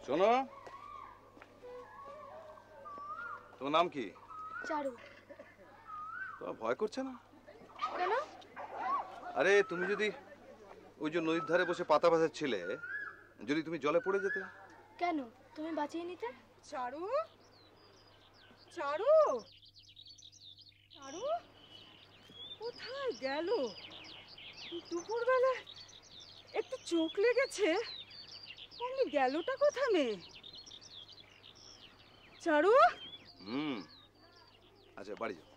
শোনো, তোমার নাম কি? চারু। তোমার ভয় করছে না? কেন? আরে তুমি যদি ওই যে নদীর ধারে বসে পাতা ভাসাচ্ছিলে, যদি তুমি জলে পড়ে যেতে? কেন? তুমি বাঁচিয়ে নিতে। চারু, চারু, চারু কোথায় গেল? দুপুরবেলা একটু চোখ লেগেছে, অমনি গেলটা কোথা মেয়ে? চারু। আচ্ছা বাড়ি যাও।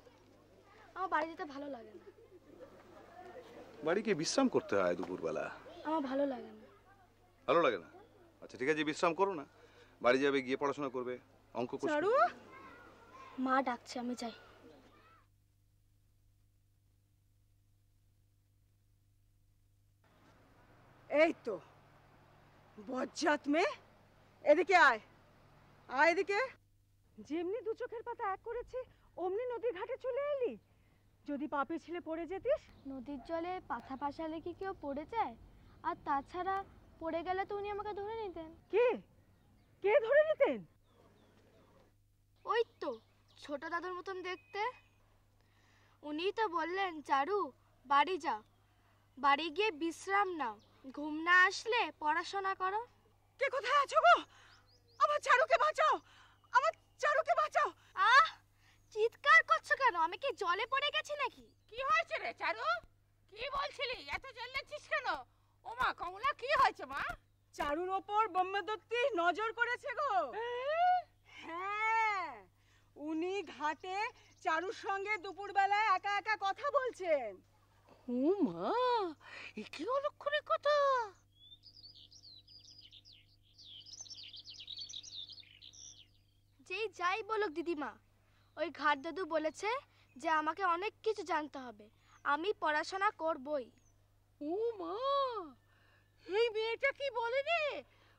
আমার বাড়ি যেতে ভালো লাগে না। বাড়ি গিয়ে বিশ্রাম করতে হয় দুপুরবেলা। আমার ভালো লাগে না। ভালো লাগে না? আচ্ছা ঠিক আছে, বিশ্রাম করো না, বাড়ি যাবে, গিয়ে পড়াশোনা করবে, অঙ্ক করবে। চারু, মা ডাকছে, আমি যাই। এই তো বজ্জাত মেয়ে, এদিকে আয়, আয় এদিকে। যেমনি দু চোখের পাতা এক করেছে অমনি নদীর ঘাটে চলে এলি। যদি পাপে ছিলে পড়ে যেতিস। নদীর জলে পাথা পাশালে কি কেউ পড়ে যায়? আর তাছাড়া পড়ে গেলে তো উনি আমাকে ধরে নিতেন। কে কে ধরে নিতেন? ওই তো ছোট দাদুর মতন দেখতে। উনিই তো বললেন, চারু বাড়ি যাও, বাড়ি গিয়ে বিশ্রাম নাও, ঘুম না আসলে পড়াশোনা করো। কে কোথায় আছো গো? আমার চারুকে বাঁচাও, আমার চারুকে বাঁচাও। আহ, চিৎকার করছো কেন? আমি কি জলে পড়ে গেছি নাকি? কি হয়েছে রে চারু? কি বলছিলি? এত জ্বলছিস কেন? ওমা কমলা, কি হয়েছে মা? চারুর ওপর ব্রহ্মদত্তি নজর করেছে গো। হ্যাঁ, উনি ঘাটে চারুর সঙ্গে দুপুরবেলা একা একা কথা বলছেন। ও মা, এ কি অলক্ষণের কথা! যেই যাই বলুক দিদিমা, ওই ঘাট দাদু বলেছে যে আমাকে অনেক কিছু জানতে হবে, আমি পড়াশোনা করবই। ও মা, এই মেয়েটা কি বলে রে?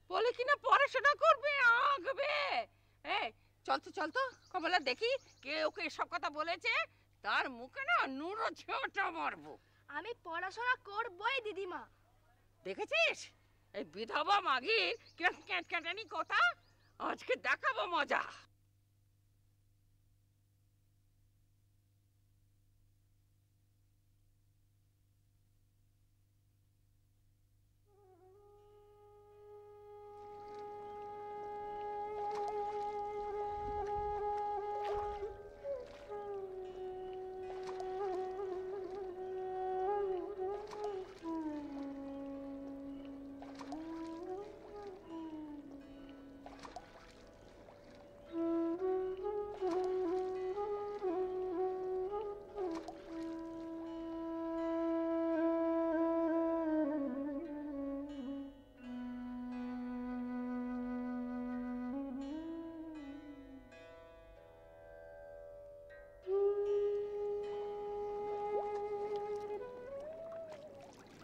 বলে কিনা পড়াশোনা করবে, আঁকবে। এই চল তো চল তো কমলা, দেখি কে ওকে এসব কথা বলেছে। তার মুখে না নুরো ঝোঁটা মারবো। আমি পড়াশোনা করবই দিদিমা। দেখেছিস এই বিধবা মাগির ক্যাটক্যাটানি কথা? আজকে দেখাবো মজা।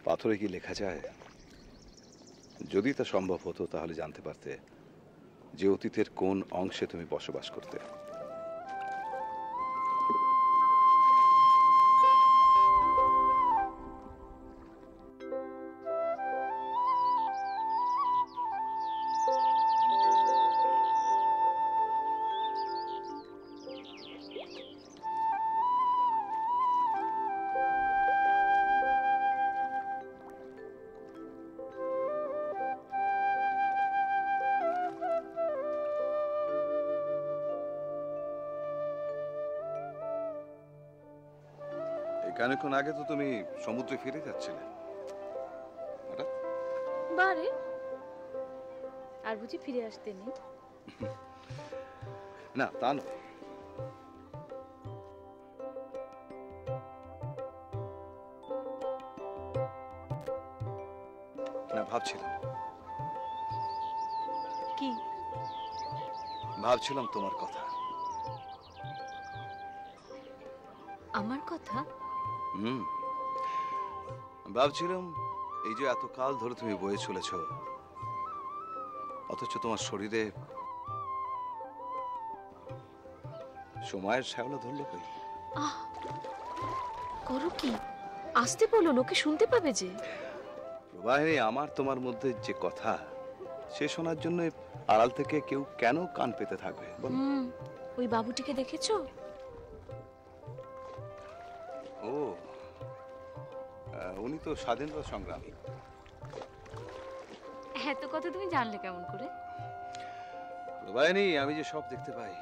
পাথরে কি লেখা যায়? যদি তা সম্ভব হতো তাহলে জানতে পারতে যে অতীতের কোন অংশে তুমি বসবাস করতে। খানিকক্ষণ আগে তো তুমি সমুদ্রে ফিরে যাচ্ছিলে। বারে আর বুঝি ফিরে আসতে নেই? না তা নয়, না ভাবছিলাম। কি ভাবছিলাম? তোমার কথা। আমার কথা? ভাবছিলাম এই যে এত কাল ধরে তুমি বয়ে চলেছ, অথচ তোমার শরীরে সময়ের শ্যাওলা ধরলো কই? আহ, করো কি? আসতে বলো, লোকে শুনতে পাবে যে। প্রবাহিনী, আমার তোমার মধ্যে যে কথা সে শোনার জন্য আড়াল থেকে কেউ কেন কান পেতে থাকবে বলো? ওই বাবুটিকে দেখেছো? ও, উনি তো স্বাধীনতা সংগ্রামী। এত কথা তুমি জানলে কেমন করে? প্রবাহিনী, আমি যে সব দেখতে পাই।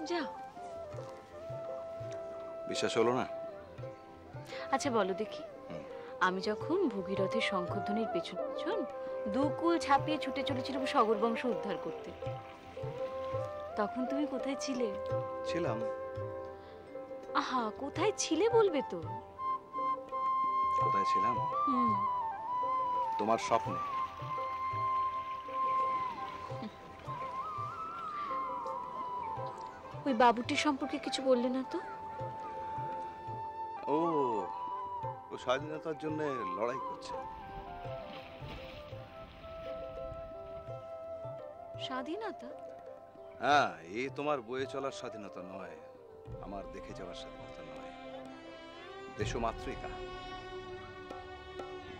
যাও। বিশ্বাস হলো না? আচ্ছা বলো দেখি, আমি যখন ভগীরথের শঙ্খধ্বনির পেছন পেছন দুকুল ছাপিয়ে ছুটে চলেছিলাম সগর বংশ উদ্ধার করতে, তখন তুমি কোথায় ছিলে? ছিলাম। আহা, কোথায় ছিলে বলবে তো? কোথায় ছিলাম? তোমার স্বপ্নে। ওই বাবুটির সম্পর্কে কিছু বললে না তো? ও, ও স্বাধীনতার জন্য লড়াই করছে। স্বাধীনতা? হ্যাঁ, এই তোমার বয়ে চলার স্বাধীনতা নয়, আমার দেখে যাওয়ার স্বাধীনতা নয়। দেশমাতৃকা,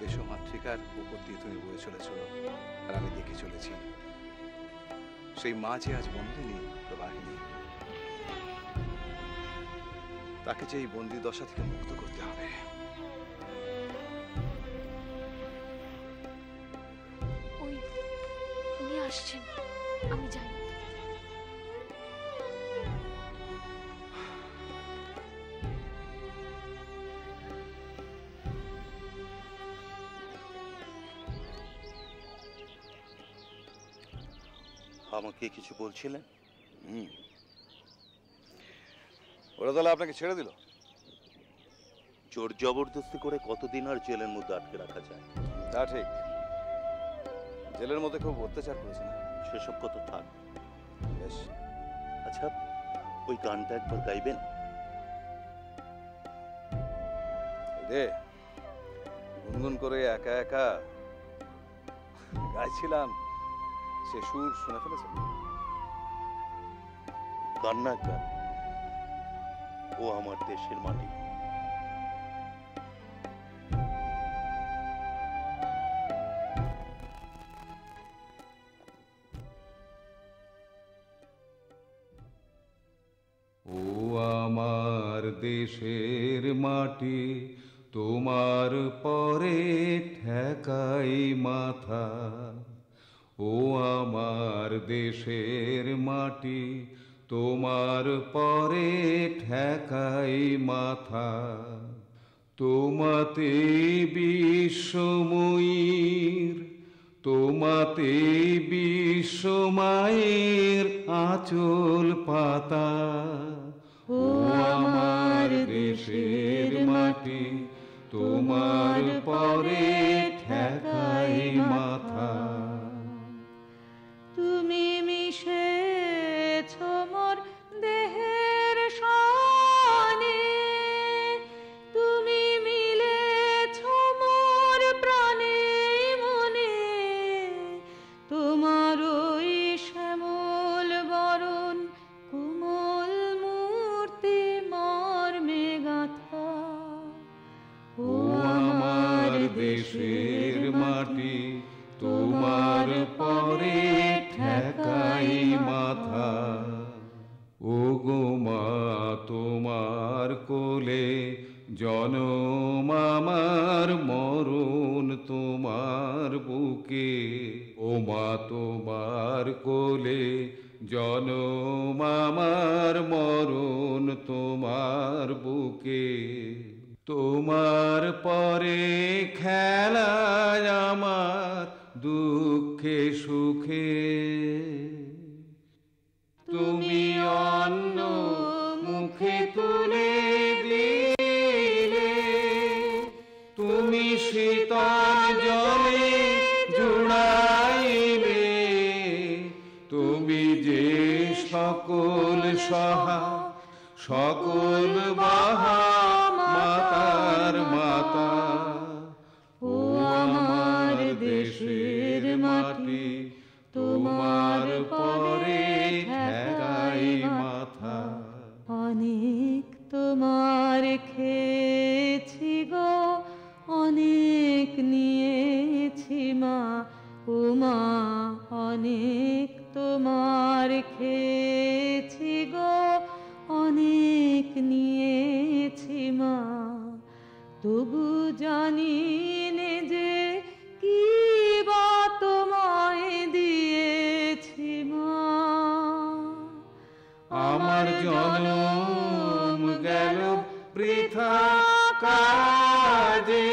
দেশমাতৃকার উপর দিয়ে তুমি বয়ে চলেছ, আর আমি দেখে চলেছি। সেই মা যে আজ বন্দিনী প্রবাহিনী, তাকে যে এই বন্দি দশা থেকে মুক্ত করতে হবে। ওই উনি আসছেন, আমি যাই। আমাকে কিছু বলছিলেন? ওরা তাহলে আপনাকে ছেড়ে দিল? জোর জবরদস্তি করে কতদিন আর জেলের মধ্যে আটকে রাখা যায়? তা ঠিক, জেলের মধ্যে খুব অত্যাচার করেছে না? সেসব কথা থাক। বেশ। আচ্ছা, ওই গানটা একবার গাইবেন? রে, গুনগুন করে একা একা গাইছিলাম, সে সুর শুনে ফেলেছে। গান না গান, ও আমার দেশের মাটি। ও আমার দেশের মাটি, তোমার পরে ঠেকাই মাথা। ও আমার দেশের মাটি, তোমার পরে ঠেকাই মাথা। তোমাতে বিশ্বময়ীর, তোমাতে বিশ্বমায়ের আঁচল পাতা। ও আমার দেশের মাটি, তোমার পরে ঠেকাই মাথা। তুমি মিশেছ মোর দেহের সনে, তুমি মিলেছ মোর প্রাণে মনে। তোমার ওই শ্যামল বরণ কোমল মূর্তি মর্মে গাথা। ও আমার দেশের মাটি, তোমার পরে ঠেকাই মাথা। ও গো মা, তোমার কোলে জনম আমার, মরণ তোমার বুকে। ও মা, তোমার কোলে জনম আমার, মরণ তোমার বুকে। তোমার পরে খেলায় আমার দুঃখে সুখে। তুমি অন্ন মুখে তুলে দিলে, তুমি শীতল জলে জুড়াইলে। তুমি যে সকল সহা, সকল বাহা মাতার মাতা। ও আমার দেশের মাটি, তোমার পরে ঠেকাই মাথা। অনেক তোমার খেয়েছি গো, অনেক নিয়েছি মা। ও মা অনেক তোমার খেয়েছি গো, অনেক নিয়েছি মা, তবু জানি নে যে কি বা তোমায় দিয়েছি মা। আমার জনম গেল বৃথা কাজে,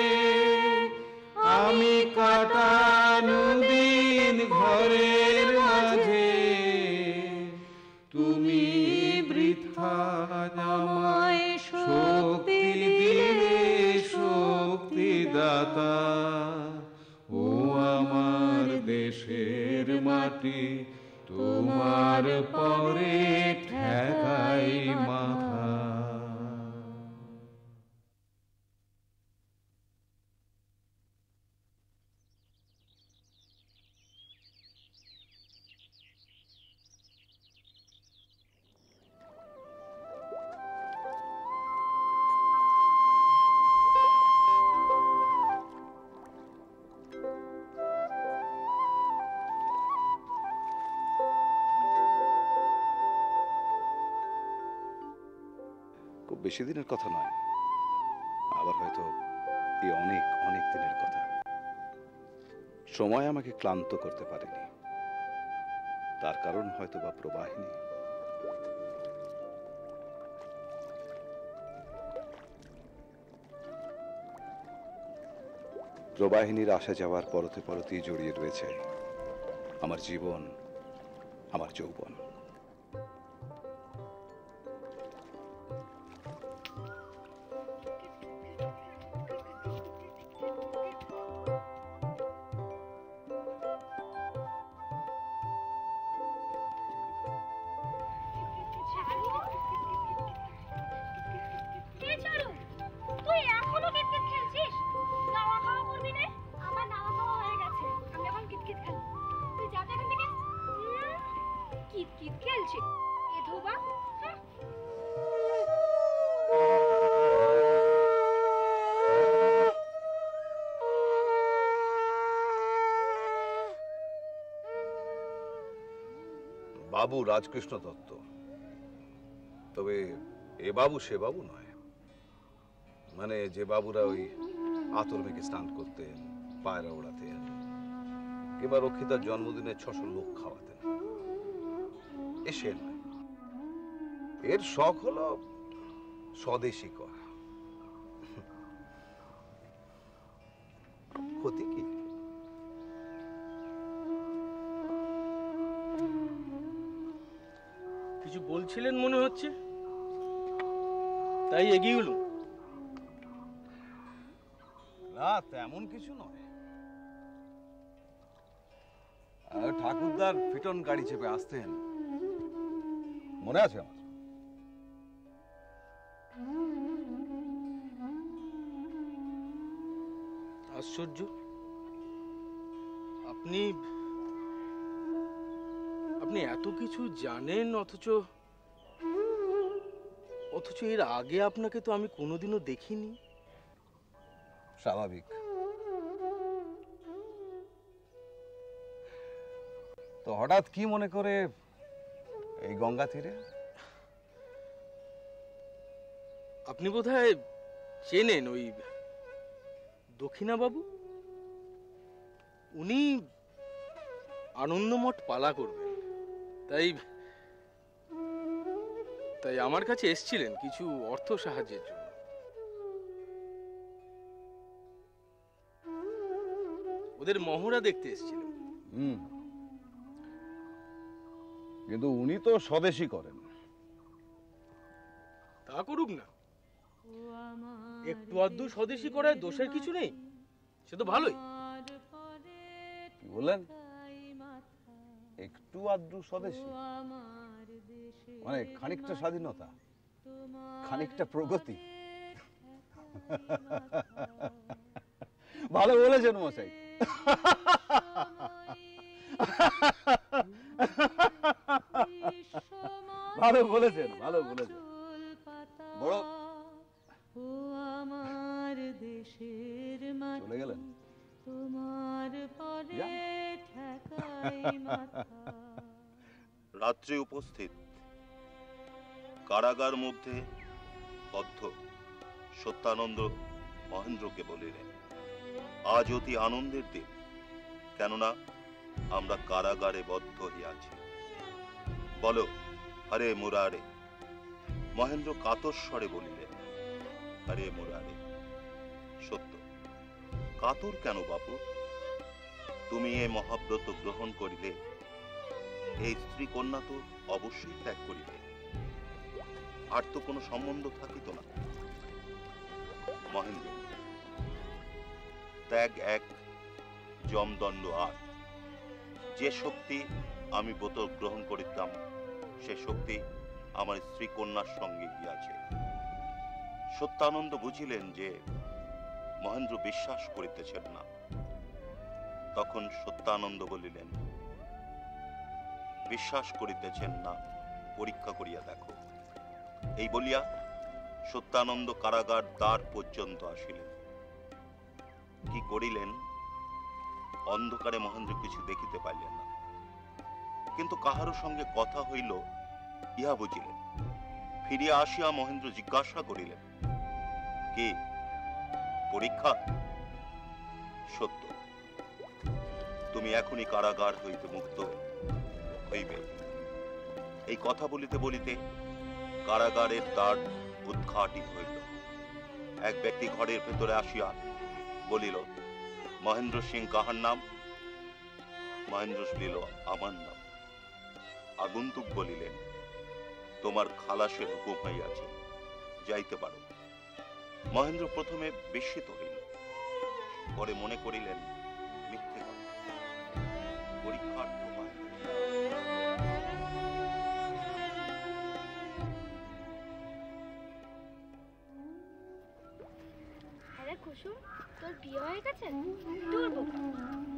আমি কাটানো দিন ঘরের মাঝে, তুমি বৃথা আমায় শক্তি দিলে শক্তিদাতা। ও আমার দেশের মাটি, তোমার পরে ঠেকাই মাথা। খুব বেশি দিনের কথা নয়, আবার হয়তো এই অনেক অনেক দিনের কথা। সময় আমাকে ক্লান্ত করতে পারেনি, তার কারণ হয়তো বা প্রবাহিনী। প্রবাহিনীর আসা যাওয়ার পরতে পরতেই জড়িয়ে রয়েছে আমার জীবন, আমার যৌবন। তুই এখনো কিটকিট খেলছিস? নাওয়া খাওয়া করবি না? আমার নাওয়া খাওয়া হয়ে গেছে, আমি এখন কিটকিট খেলবো। তুই যা এখান থেকে। কিটকিট খেলছিস এ ধোবা? বাবু রাজকৃষ্ণ দত্ত, তবে এ বাবু সে বাবু নয়। মানে যে বাবুরা ওই আতর মেঘে স্নান করতেন, পায়রা ওড়াতেন, কিংবা রক্ষিতার জন্মদিনে 600 লোক খাওয়াতেন, এ সে নয়। এর শখ হলো স্বদেশী করা। ক্ষতি কি? কিছু বলছিলেন মনে হচ্ছে, তাই এগিয়ে গেল। না, তেমন কিছু নয়। ঠাকুরদার ফিটন গাড়ি চেপে আসতেন, মনে আছে আমার। আশ্চর্য, আপনি আপনি এত কিছু জানেন, অথচ এর আগে আপনাকে তো আমি কোনোদিনও দেখিনি। স্বাভাবিক। তো হঠাৎ কি মনে করে এই গঙ্গা তীরে? আপনি বোধহয় চেনেন ওই দক্ষিণা বাবু, উনি আনন্দমঠ পালা করবেন, তাই আমার কাছে এসেছিলেন কিছু অর্থ সাহায্যের জন্য। ওদের মহড়া দেখতে এসেছিলেন। কিন্তু উনি তো স্বদেশী করেন। তা করুক না, একটু আধটু স্বদেশী করায় দোষের কিছু নেই, সে তো ভালোই। কি বললেন? একটু আধটু স্বদেশী মানে খানিকটা স্বাধীনতা, খানিকটা প্রগতি। ভালো বলেছেন মশাই। ভালো বলেছেন, ভালো বলেছেন। বড় আমার দেশের মাটি, চলে গেলেন? তোমার পরে ঠেকা রাত্রে উপস্থিত কারাগার মধ্যে বদ্ধ সত্যানন্দ মহেন্দ্রকে বলিলেন, আজ অতি আনন্দের দিন, কেননা আমরা কারাগারে বদ্ধ হইয়াছি। বলো হরে মুরারে। মহেন্দ্র কাতর স্বরে বলিলেন, হরে মুরারে। সত্য, কাতর কেন বাপু? তুমি এ মহাব্রত গ্রহণ করিলে এই স্ত্রী কন্যা তো অবশ্যই ত্যাগ করিবে, আর তো কোনো সম্বন্ধ থাকিত না। মহেন্দ্র, ত্যাগ এক, জমদণ্ড আট। যে শক্তি আমি ব্রত গ্রহণ করিতাম সে শক্তি আমার স্ত্রী কন্যার সঙ্গে গিয়াছে। সত্যানন্দ বুঝিলেন যে মহেন্দ্র বিশ্বাস করিতেছেন না। তখন সত্যানন্দ বলিলেন, বিশ্বাস করিতেছেন না, পরীক্ষা করিয়া দেখো। এই বলিয়া সত্যানন্দ কারাগার দ্বার পর্যন্ত আসিলেন। কি করিলেন? অন্ধকারে মহেন্দ্র কিছু দেখিতে পাইলেন না, কিন্তু কাহারো সঙ্গে কথা হইল ইহা বুঝিলেন। ফিরিয়া আসিয়া মহেন্দ্র জিজ্ঞাসা করিলেন, কি পরীক্ষা? সত্য, তুমি এখনই কারাগার হইতে মুক্ত হইবে। এই কথা বলিতে বলিতে কারাগারের দ্বার উদ্ঘাটিত হইল। এক ব্যক্তি ঘরের ভেতরে আসিয়া বলিল, মহেন্দ্র সিং কাহার নাম? মহেন্দ্র বলিল, আমার নাম। আগন্তুক বলিলেন, তোমার খালাসের হুকুম হইয়াছে, যাইতে পারো। মহেন্দ্র প্রথমে বিস্মিত হইল, পরে মনে করিলেন মিথ্যে কথা। পরীক্ষার প্রমাণ। আরে কুসুম, তোর বিয়ে হয়ে গেছে? দূর বোকা,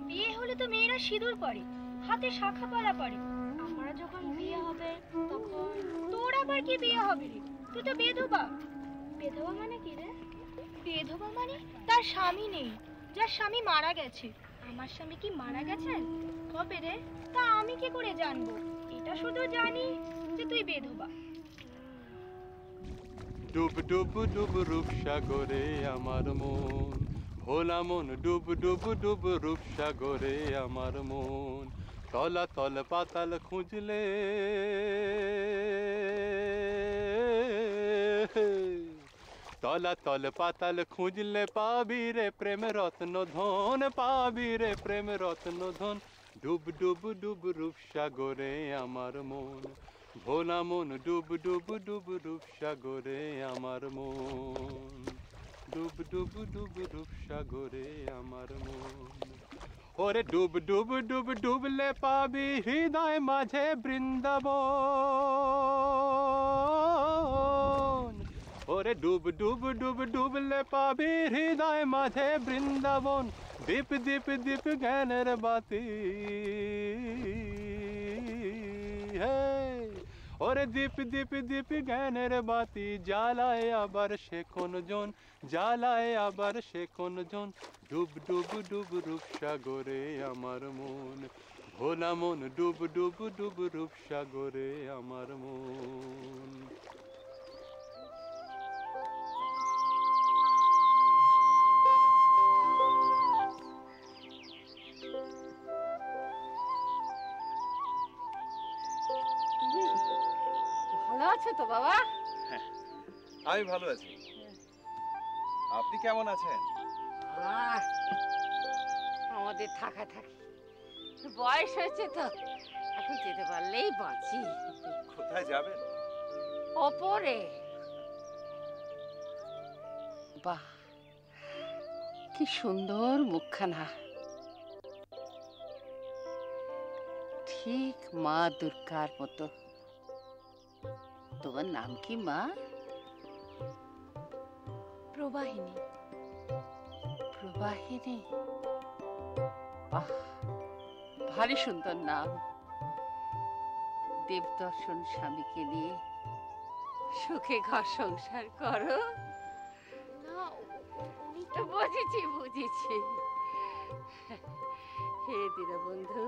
বিয়ে হলে তো মেয়েরা সিঁদুর পরে, হাতে শাখা পলা পরে। আমরা যখন বিয়ে হবে তখন তোর আবার কি বিয়ে হবে রে? তুই তো বেধবা। বেধবা মানে কি রে? বেধবা মানে তার স্বামী নেই, যার স্বামী মারা গেছে। আমার স্বামী কি মারা গেছেন? কবে রে? তা আমি কি করে জানবো? এটা শুধু জানি যে তুই বেধবা। ডুব ডুব ডুব রূপ সাগরে আমার মন, ভোলা মন ডুব ডুব ডুব রূপ সাগরে আমার মন। তলা তল পাতাল খুঁজলে তলা তল পাতাল খুঁজলে পাবি রে প্রেম রত্ন ধন, পাবি রে প্রেম রত্ন ধন। ডুব ডুব ডুব রূপ সাগরে আমার মন, ভোলা মন ডুব ডুব ডুব রূপ সাগরে আমার মন। ডুব ডুব ডুব রূপ সাগরে আমার মন। ওরে ডুব ডুব ডুব ডুবলে পাবি হৃদয় মাঝে বৃন্দাবন। ওরে ডুব ডুব ডুব ডুবলে পাবি হৃদয় মাঝে বৃন্দাবন। দীপ দীপ দীপ জ্ঞানের বাতি, হে ওরে দীপ দীপ দীপ জ্ঞানের বাতি। জ্বালায় আবার সে কোন জন, জ্বালায় আবার সে কোন জন। ডুব ডুব ডুব রূপ সাগরে আমার মন, ভোলা মন ডুব ডুব ডুব রূপ সাগরে আমার মন। ভালো আছো তো বাবা? আমি ভালো আছি, আপনি কেমন আছেন? আমাদের থাকা থাকি, বয়স হয়েছে তো, এখন যেতে পারলেই বাঁচি। কোথায় যাবেন? ওপরে। বাহ, কি সুন্দর মুখখানা, ঠিক মা দুর্গার মতো। তোমার নাম কি মা? প্রবাহিনী। প্রবাহিনী, বাহ, ভারী সুন্দর নাম। দেবদর্শন স্বামীকে নিয়ে সুখে ঘর সংসার করো। না, উনি তো বুঝেছি বুঝেছি। হে দীনবন্ধু,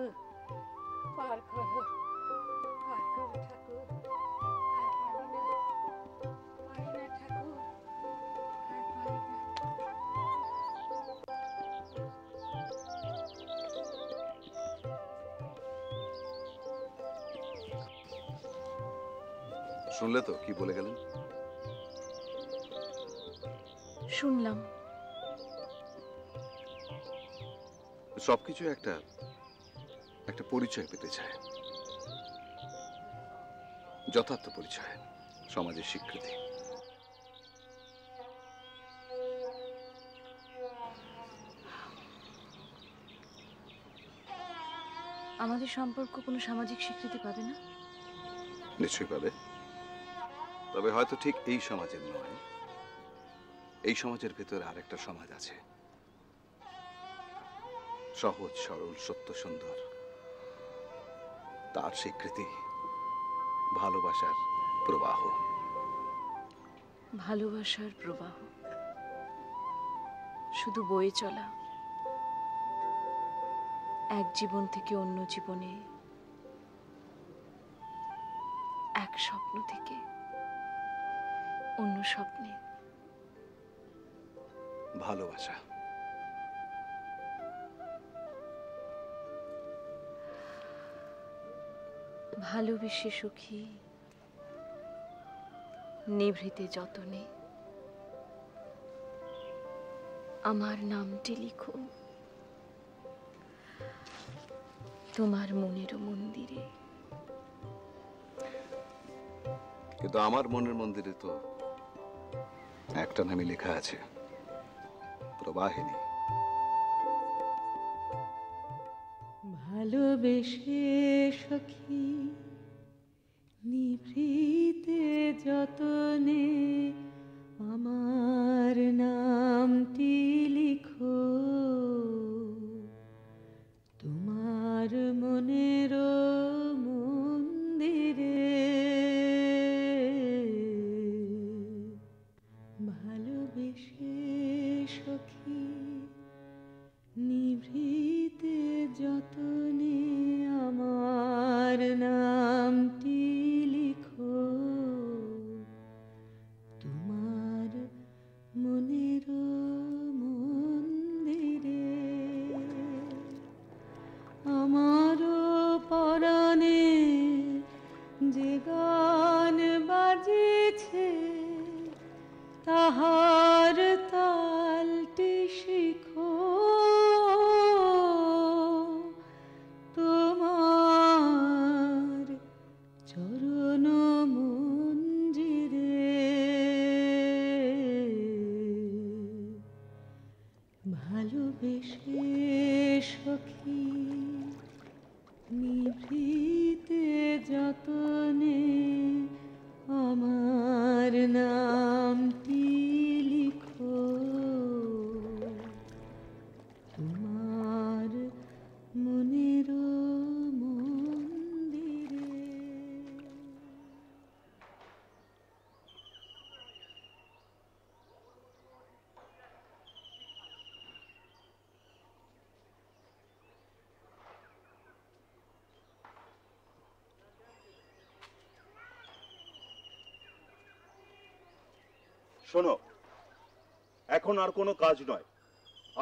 শুনলে তো কি বলে গেলেন? শুনলাম। সবকিছু একটা একটা পরিচয় পেতে চায়, যথার্থ পরিচয়, সমাজের স্বীকৃতি। আমাদের সম্পর্ক কোনো সামাজিক স্বীকৃতি পাবে না? নিশ্চয়ই পাবে, তবে হয়তো ঠিক এই সমাজের নয়। এই সমাজের ভেতরে আরেকটা সমাজ আছে, সহজ সরল সত্য সুন্দর। তার স্বীকৃতি ভালোবাসার প্রবাহ। ভালোবাসার প্রবাহ শুধু বয়ে চলা, এক জীবন থেকে অন্য জীবনে, এক স্বপ্ন থেকে অন্য স্বপ্নে। ভালোবাসা ভালোবেসে সুখী, নিভৃতে যতনে আমার নামটি লিখো তোমার মনেরও মন্দিরে। কিন্তু আমার মনের মন্দিরে তো একটা নামই লেখা আছে, প্রবাহিনী। ভালোবেসে সখী নিভৃতে যতনে আমার নামটি লিখো তোমার মনের মন্দিরে। ভালোবেসে সখী নিভৃতে যতনে আমার নামটি লিখো তোমার মনের মন্দিরে। আমার পরাণে যে গান বাজেছে তাহার তালটি শিখো তোমার চরণ মঞ্জিরে। ভালোবেসে সখী নিভৃতে যতনে আমার নামটি লিখো তোমার মনের মন্দিরে। শোনো, এখন আর কোনো কাজ নয়,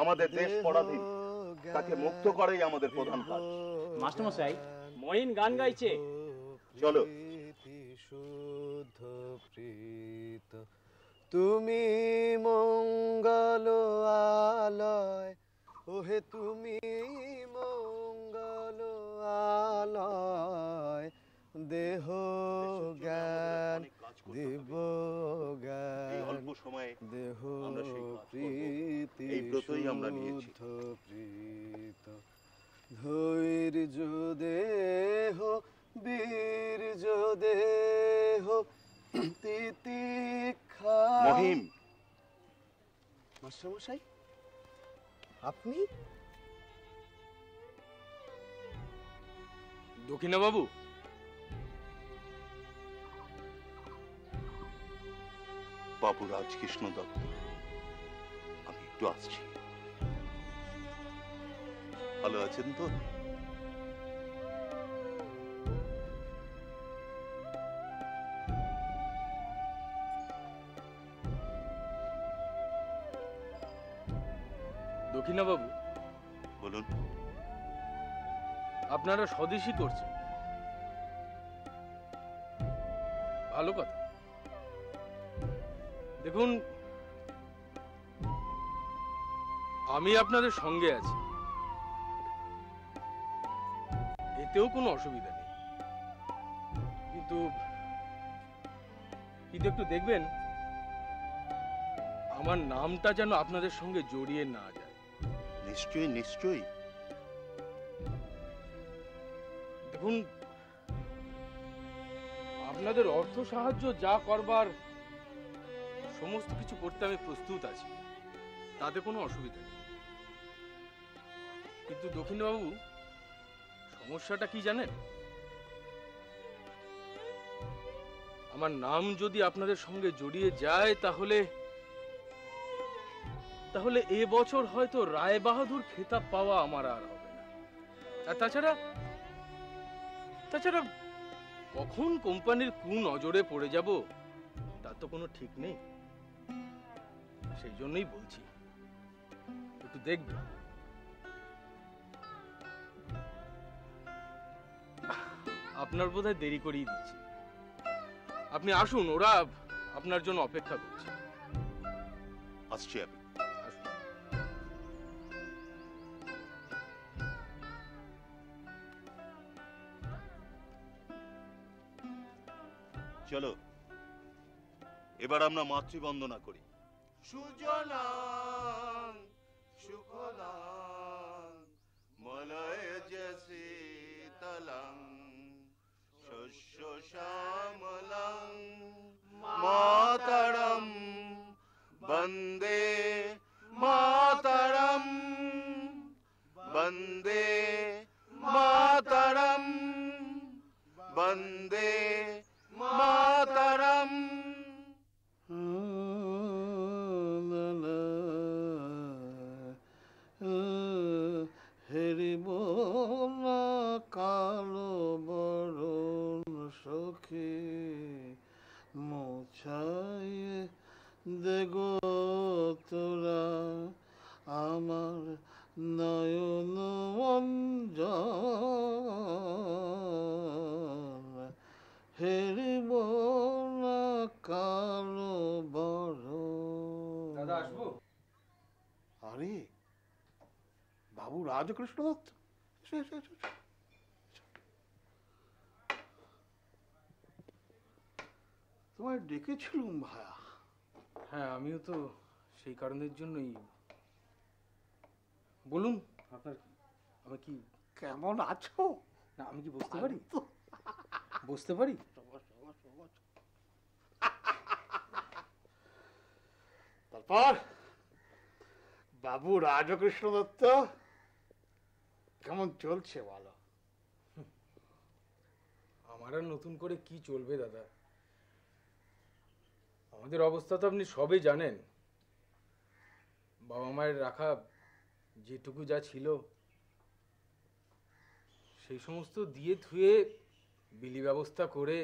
আমাদের দেশ পরাধীন, তাকে মুক্ত করাই আমাদের প্রধান কাজ। মাস্টারমশাই, মঈন গান গাইছে, চলো। শুদ্ধ প্রীত তুমি মঙ্গল আলয়, ওহে তুমি মঙ্গল আলয়, দেহ জ্ঞান দিব জ্ঞান, দেহ প্রীতি শুদ্ধ প্রীত, ধৈর্য দেহ বীর্য দেহ তিতিক্ষা। মহিম। মাস্টারমশাই, আপনি? দক্ষিণা বাবু, বাবু রাজকৃষ্ণ দত্ত, আমি একটু আসছি। ভালো আছেন তো? দক্ষিণা বাবু, বলুন। আপনারা স্বদেশী করছেন, ভালো কথা। দেখুন, আমি আপনাদের সঙ্গে আছি, এতেও কোনো অসুবিধা নেই। কিন্তু একটু দেখবেন আমার নামটা যেন আপনাদের সঙ্গে জড়িয়ে না যায়। নিশ্চয়ই নিশ্চয়ই। দেখুন, আপনাদের অর্থ সাহায্য যা করবার সমস্ত কিছু করতে আমি প্রস্তুত আছি, তাতে কোনো অসুবিধা নেই। কিন্তু দক্ষিণবাবু, সমস্যাটা কি জানেন? আমার নাম যদি আপনাদের সঙ্গে জড়িয়ে যায় তাহলে এ বছর হয়তো রায় বাহাদুর খেতাব পাওয়া আমার আর হবে না। আর তাছাড়া কখন কোম্পানির কোন নজরে পড়ে যাব তার তো কোনো ঠিক নেই। সেই জন্যই বলছি, একটু দেখবে। আপনার বোধহয় দেরি করিয়ে দিচ্ছি, আপনি আসুন, ওরা আপনার জন্য অপেক্ষা করছে। আসছি আমি। চলো এবার আমরা মাতৃবন্দনা করি। সুজনাং সুখদাং মলয়জ শীতলং শস্য শ্যামলং মাতরম বন্দে মাতরম বন্দে মাতরম বন্দে মাতরম। হেরিব না কালো বরণ সখী মোছাইয়ে দেগো তোরা আমার নয়ন অঞ্জন হেরিব না কালো বরণ। দাদা, আসবো? আরে বাবু রাজকৃষ্ণ দত্ত, তোমায় ডেকেছিলুম ভায়া। হ্যাঁ, আমিও তো সেই কারণের জন্যই। বলুন, আপনার আমি কি কেমন আছো? না, আমি কি বসতে পারি? বসতে পারি? তারপর বাবু রাজকৃষ্ণ দত্ত কেমন চলছে বলো? আমার আর নতুন করে কি চলবে দাদা, আমাদের অবস্থা তো আপনি সবই জানেন। বাবা মায়ের রাখা যেটুকু যা ছিল সেই সমস্ত দিয়ে ধুয়ে বিলি ব্যবস্থা করে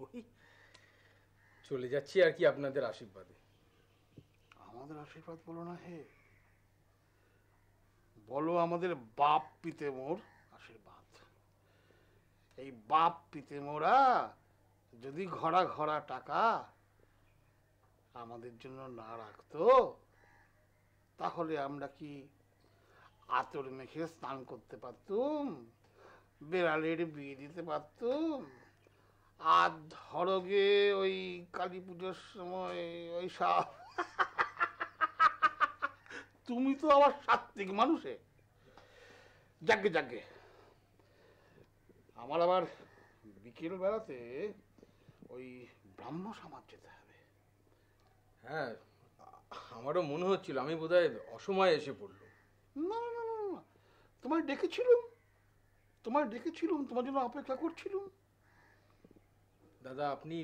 ওই চলে যাচ্ছি আর কি, আপনাদের আশীর্বাদে। আমাদের আশীর্বাদ বলো না হে, বলো আমাদের বাপ পিতেমোর আশীর্বাদ। এই বাপ পিতেমোরা যদি ঘরা ঘরা টাকা আমাদের জন্য না রাখতো তাহলে আমরা কি আতর মেখে স্নান করতে পারতুম, বেড়ালের বিয়ে দিতে পারতুম, আর ধরো গে ওই কালী পুজোর সময় ওই সব। তুমি তো আবার সাত্বিক মানুষে। যাকে যাকে আমার আবার বিকেল বেলাতে ওই ব্রাহ্ম সমাজ যেতে হবে। হ্যাঁ, আমারও মনে হচ্ছিল আমি বোধহয় অসময়ে এসে পড়লো। না না না না, তোমায় ডেকেছিলুম, তোমার জন্য অপেক্ষা করছিলুম। দাদা, আপনি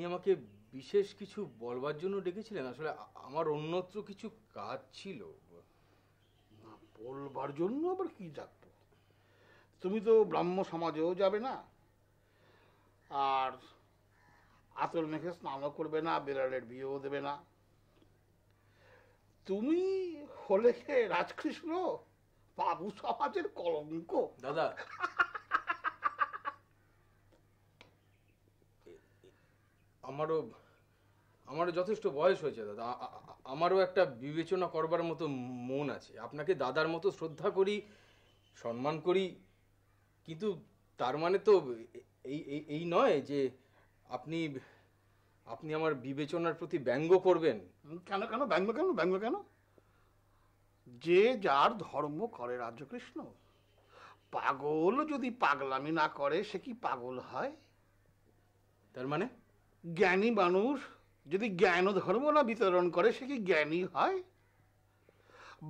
আমাকে বিশেষ কিছু বলবার জন্য ডেকেছিলেন? আসলে আমার অন্যত্র কিছু কাজ ছিল। বলবার জন্য আবার কি ডাকবো? তুমি তো ব্রাহ্ম সমাজেও যাবে না, আর আতর মেখে স্নানও করবে না, বেড়ালের বিয়েও দেবে না। তুমি হলে রাজকৃষ্ণ, বাবু সমাজের কলঙ্ক। দাদা, আমারও আমারও যথেষ্ট বয়স হয়েছে দাদা। আমারও একটা বিবেচনা করবার মতো মন আছে। আপনাকে দাদার মতো শ্রদ্ধা করি, সম্মান করি, কিন্তু তার মানে তো এই এই এই নয় যে আপনি আপনি আমার বিবেচনার প্রতি ব্যঙ্গ করবেন। কেন কেন ব্যঙ্গ কেন ব্যঙ্গ কেন? যে যার ধর্ম করে রাজকৃষ্ণ। পাগল যদি পাগলামি না করে সে কি পাগল হয়? তার মানে জ্ঞানী মানুষ যদি জ্ঞান ও ধর্ম না বিতরণ করে সে কি জ্ঞানী হয়?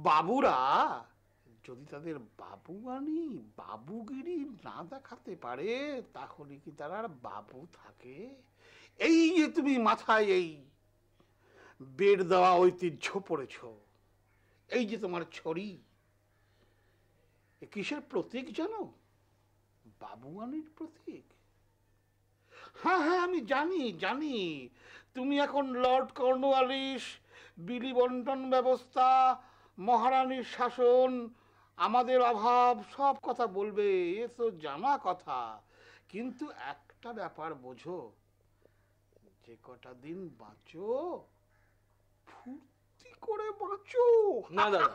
বাবুরা যদি তাদের বাবুয়ানি বাবুগিরি না দেখাতে পারে তাহলে কি তারা আর বাবু থাকে? এই যে তুমি মাথায় এই বেড দেওয়া ঐতিহ্য পড়েছ, এই যে তোমার ছড়ি, এ কিসের প্রতীক জানো? বাবুয়ানির প্রতীক। হ্যাঁ হ্যাঁ, আমি জানি জানি তুমি এখন লর্ড কর্নওয়ালিস, বিলি বন্টন ব্যবস্থা, মহারানীর শাসন, আমাদের অভাব সব কথা বলবে, এ তো জানা কথা। কিন্তু একটা ব্যাপার বোঝো, যে কটা দিন বাঁচো ফুর্তি করে বাঁচো। না দাদা,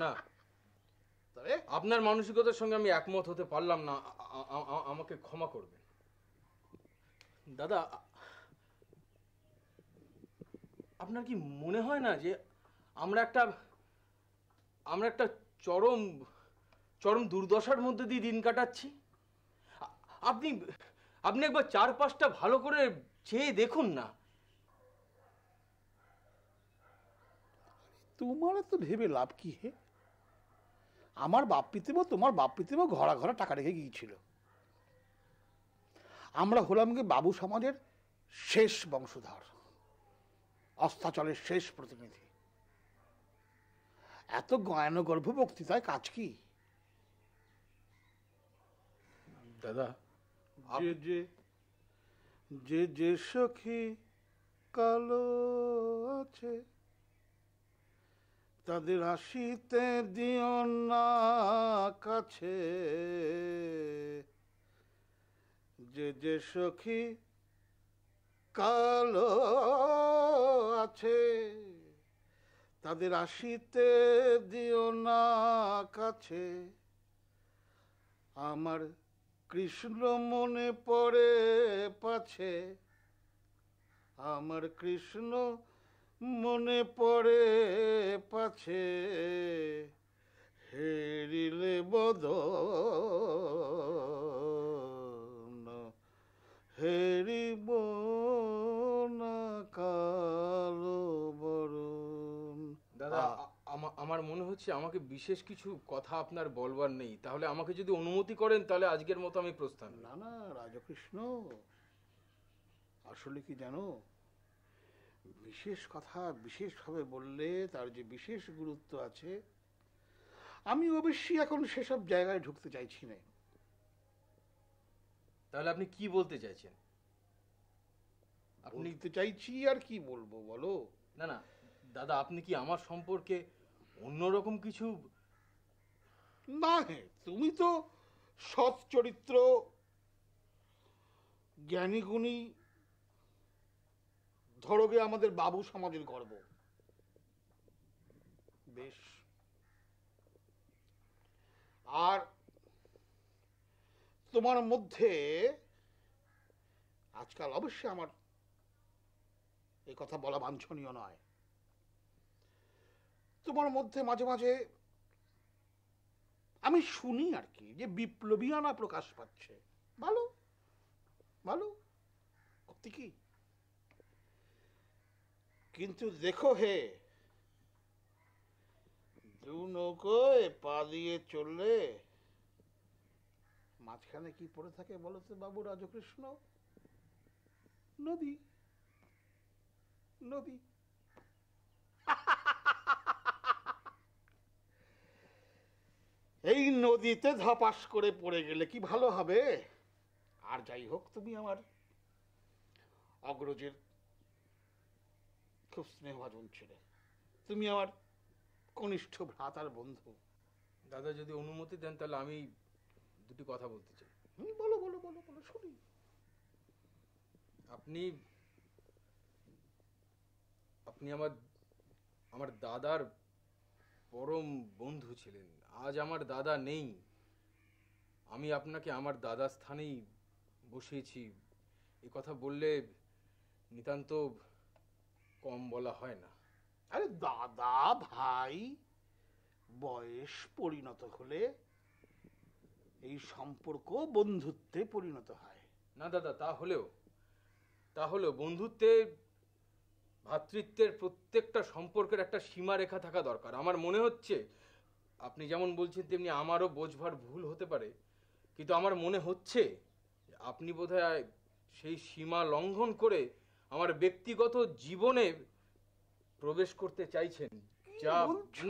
না, আপনার মানসিকতার সঙ্গে আমি একমত হতে পারলাম না। আমাকে ক্ষমা করবেন দাদা। আপনার কি মনে হয় না যে আমরা একটা চরম চরম দুর্দশার মধ্যে দিয়ে দিন কাটাচ্ছি? আপনি আপনি একবার চারপাশটা ভালো করে চেয়ে দেখুন না। তোমার তো ভেবে লাভ কি হে? আমার বাপ পিতেমা, তোমার বাপ পিতেমা ঘরা ঘরা টাকা রেখে গিয়েছিল। আমরা হলাম কি বাবু সমাজের শেষ বংশধর, অস্তাচলের শেষ প্রতিনিধি। এত গয়নগর্ভ বক্তৃতায় কাজ কি? দাদা, যে যে যে যে সখী কালো আছে তাদের আসিতে দিও না কাছে, যে যে সখী কালো আছে তাদের আসিতে দিও না কাছে। আমার কৃষ্ণ মনে পড়ে পাছে, আমার কৃষ্ণ মনে পড়ে পাছে, হেরিলে বদন হেরিব না কালো বরণ। দাদা, আমার মনে হচ্ছে আমাকে বিশেষ কিছু কথা আপনার বলবার নেই। তাহলে আমাকে যদি অনুমতি করেন তাহলে আজকের মতো আমি প্রস্থান। না না রাজকৃষ্ণ, আসলে কি জানো, বিশেষ কথা বিশেষভাবে বললে তার যে বিশেষ গুরুত্ব আছে, আমি অবশ্যই এখন সেসব জায়গায় ঢুকতে চাইছি না। তাহলে আপনি কি বলতে চাইছেন? আপনি তো চাইছি আর কি বলবো বলো? না না দাদা, আপনি কি আমার সম্পর্কে অন্যরকম কিছু? না, হ্যাঁ, তুমি তো সৎ চরিত্র, জ্ঞানী গুণী, ধরো গে আমাদের বাবু সমাজের গর্ব। বেশ, আর তোমার মধ্যে আজকাল অবশ্যই আমার এই কথা বলা বাঞ্ছনীয় নয়, তোমার মধ্যে মাঝে মাঝে আমি শুনি আর কি যে বিপ্লবীয়ানা প্রকাশ পাচ্ছে। ভালো ভালো, কি, কিন্তু দেখো হে, দু নৌকোয় পা দিয়ে চললে মাঝখানে কি পড়ে থাকে বলো তো বাবু রাজকৃষ্ণ? নদী, নদী। এই নদীতে ধপাস করে পড়ে গেলে কি ভালো হবে? আর যাই হোক, তুমি আমার অগ্রজের খুব স্নেহভাজন ছেলে, তুমি আমার কনিষ্ঠ ভ্রাতার বন্ধু। দাদা যদি অনুমতি দেন তাহলে আমি দুটি কথা বলতে চাই। বলো বলো বলো বলো, শুনি। আপনি আপনি আমার আমার দাদার পরম বন্ধু ছিলেন। আজ আমার দাদা নেই, আমি আপনাকে আমার দাদার স্থানেই বসিয়েছি। এই কথা বললে নিতান্ত কম বলা হয় না। আরে দাদা ভাই, বয়স পরিণত হলে এই সম্পর্ক বন্ধুত্বে পরিণত হয়। না দাদা, তাহলেও বন্ধুত্বে ভ্রাতৃত্বের প্রত্যেকটা সম্পর্কের একটা সীমারেখা থাকা দরকার। আমার মনে হচ্ছে আপনি যেমন বলছেন তেমনি আমারও বোঝবার ভুল হতে পারে, কিন্তু আমার মনে হচ্ছে আপনি বোধহয় সেই সীমা লঙ্ঘন করে আমার ব্যক্তিগত জীবনে প্রবেশ করতে চাইছেন। যা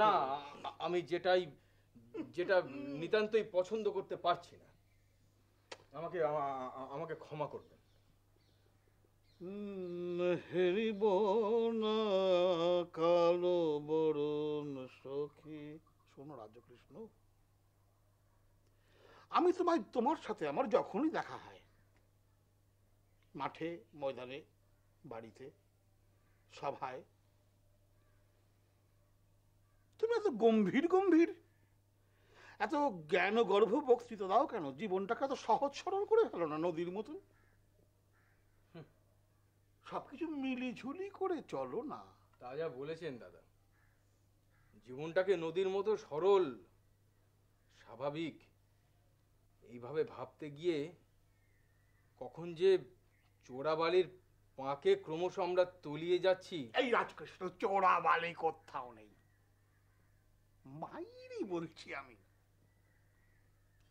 না, আমি যেটা নিতান্তই পছন্দ করতে পারছি না। আমাকে ক্ষমা করবেন। হেরিব না কালো বরণ সখী। শোনো রাজকৃষ্ণ, আমি তোমার সাথে আমার যখনই দেখা হয়, মাঠে ময়দানে বাড়িতে সভায়, তুমি এত গম্ভীর গম্ভীর, এত জ্ঞান গর্ভ বক্তৃতা দাও কেন? জীবনটাকে এত সহজ সরল করে ফেলো না, নদীর মতন সবকিছু মিলিঝুলি করে চলো না। তা যা বলেছেন দাদা, জীবনটাকে নদীর মতো সরল স্বাভাবিক এইভাবে ভাবতে গিয়ে কখন যে চোরাবালির পাকে ক্রমশ আমরা তলিয়ে যাচ্ছি। এই রাজকৃষ্ণ, চোরাবালি কোথাও নেই, মাইরি বলছি আমি।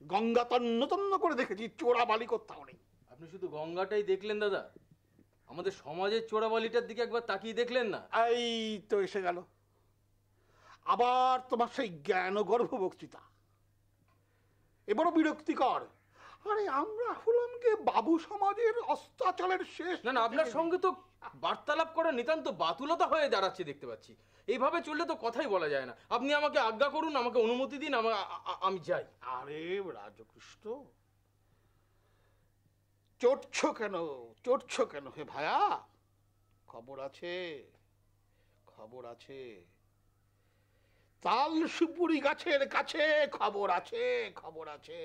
গঙ্গা তন্ন তন্ন করে দেখেছি, চোরাবালি কোথাও নেই। আপনি শুধু গঙ্গাটাই দেখলেন দাদা, আমাদের সমাজের চোরাবালিটার দিকে একবার তাকিয়ে দেখলেন না? এই তো এসে গেল আবার তোমার সেই জ্ঞান গর্ভ বক্তৃতা, এবারও বিরক্তিকর। আরে আমরা হলাম কে বাবু সমাজের অস্তাচলের শেষ। না, আপনার সঙ্গে তো বার্তালাপ করা নিতান্ত বাতুলতা হয়ে দাঁড়াচ্ছে দেখতে পাচ্ছি। এইভাবে চললে তো কথাই বলা যায় না। আপনি আমাকে আজ্ঞা করুন, আমাকে অনুমতি দিন, আমি যাই। আরে রাজকৃষ্ণ, চটছ কেন হে ভায়া? খবর আছে, তাল সুপুরি গাছের কাছে খবর আছে।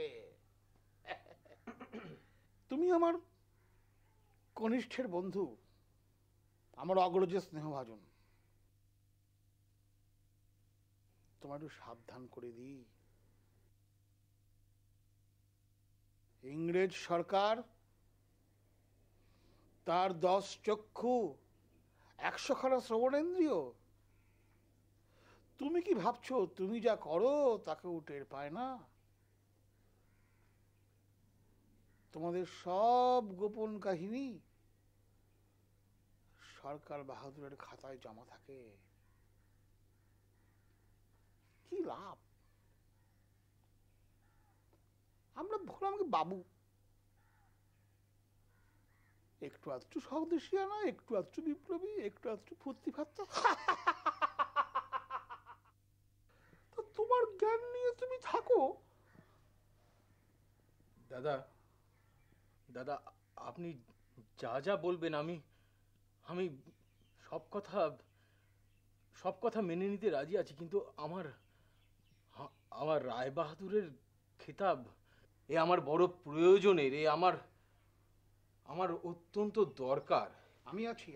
তুমি আমার কনিষ্ঠের বন্ধু, আমার অগ্রজ স্নেহভাজন, তোমার একটু সাবধান করে দিই। ইংরেজ সরকার তার 10 চক্ষু 100 খানা শ্রবণেন্দ্রিয়, তুমি কি ভাবছো তুমি যা করো তাকে টের পায় না? তোমাদের সব গোপন কাহিনী সরকার বাহাদুরের খাতায় জমা থাকে। কি লাভ? আমরা বললাম কি বাবু, একটু আধটু স্বদেশিয়ানা, একটু আধটু বিপ্লবী, একটু আধটু ফুর্তি ফাত্তা, তোমার জ্ঞান নিয়ে তুমি থাকো। দাদা আপনি যা বলবেন আমি সব কথা মেনে নিতে রাজি আছি, কিন্তু আমার রায় বাহাদুরের খেতাব এ আমার বড় প্রয়োজনের, এ আমার অত্যন্ত দরকার। আমি আছি।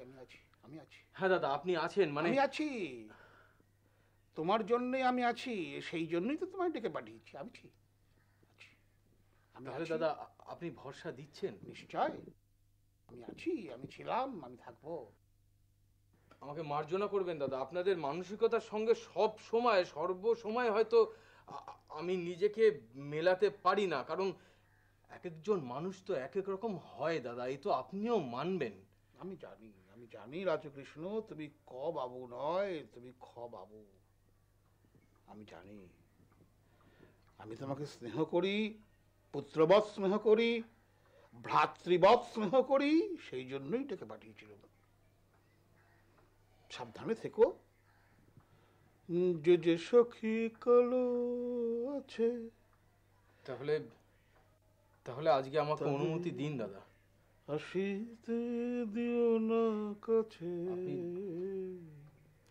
হ্যাঁ দাদা, আপনি আছেন মানে? আমি আছি, তোমার জন্যই আমি আছি, সেই জন্যই তো তোমায় ডেকে পাঠিয়েছি। তাহলে দাদা আপনি ভরসা দিচ্ছেন? নিশ্চয়, আমি আছি, আমি ছিলাম, আমি থাকবো। আমাকে মার্জনা করবেন দাদা, আপনাদের মানসিকতার সঙ্গে সর্বসময় হয়তো আমি নিজেকে মেলাতে পারি না, কারণ এক একজন মানুষ তো এক এক রকম হয় দাদা, এই তো আপনিও মানবেন। আমি জানি রাজকৃষ্ণ, তুমি ক বাবু নয়, তুমি খ বাবু। আমি জানি, আমি তোমাকে স্নেহ করি, পুত্রবৎ স্নেহ করি, ভ্রাতৃবৎ স্নেহ করি, সেই জন্যই ডেকে পাঠিয়েছিল। সাবধানে থেকো, যে সখী কালো আছে। তাহলে আজকে আমাকে অনুমতি দিন দাদা, আসিতে দিও না কাছে।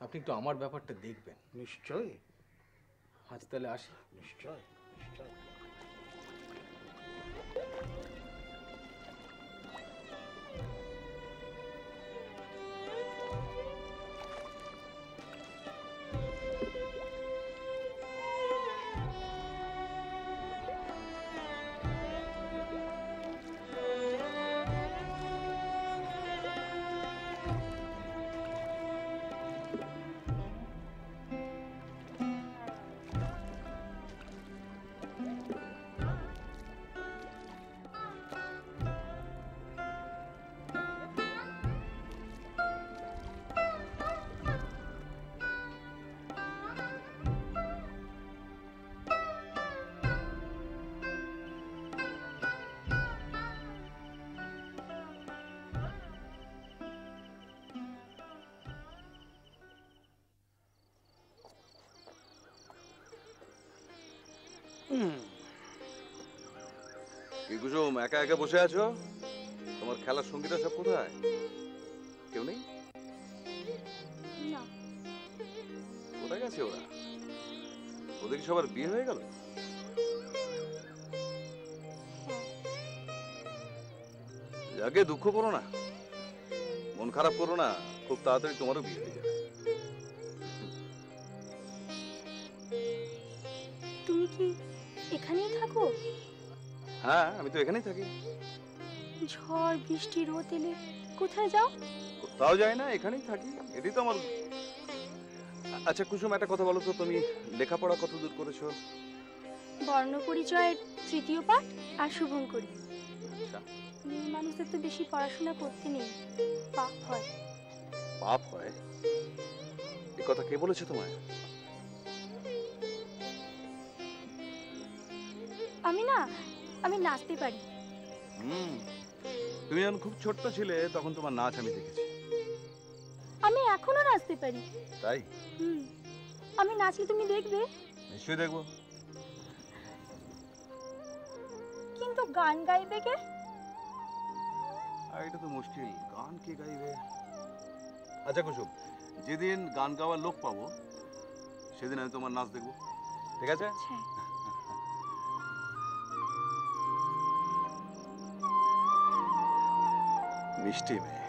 আপনি একটু আমার ব্যাপারটা দেখবেন। নিশ্চয়। আজ তাহলে আসি। নিশ্চয় নিশ্চয়। কি কুসুম, একা একা বসে আছো? তোমার খেলার সঙ্গীরা সব কোথায়? কেউ নেই? না, কোথায় গেছে ওরা? ওদের কি সবার বিয়ে হয়ে গেল? যাকে দুঃখ করো না, মন খারাপ করো না, খুব তাড়াতাড়ি তোমারও বিয়ে হয়ে যাবে। তুমি কি এখানেই থাকো? হ্যাঁ, আমি তো এখানেই থাকি। ঝড় বৃষ্টি রোদ এলে কোথায় যাও? কোথাও যায় না, এখানেই থাকি। এটাই তো আমার। আচ্ছা কুসুম, একটা কথা বলো তো, তুমি লেখাপড়া কত দূর করেছো? বর্ণ পরিচয়ের 3য় পাঠ আর শুভঙ্করী। আচ্ছা, মেয়ে মানুষদের তো বেশি পড়াশোনা করতে নেই, পাপ হয়। পাপ হয়? এ কথা কে বলেছে তোমায়? আমি নাচতে পারি। তুমি যখন খুব ছোট্ট ছিলে তখন তোমার নাচ আমি দেখেছি। আমি এখনো নাচতে পারি। তাই? আমি নাচলে তুমি দেখবে? নিশ্চয়ই দেখবো। কিন্তু গান গাইবে কে? এটা তো মুশকিল, গান কে গাইবে? আচ্ছা কুসুম, যেদিন গান গাওয়ার লোক পাবো সেদিন আমি তোমার নাচ দেখবো, ঠিক আছে? মিষ্টি মেয়ে।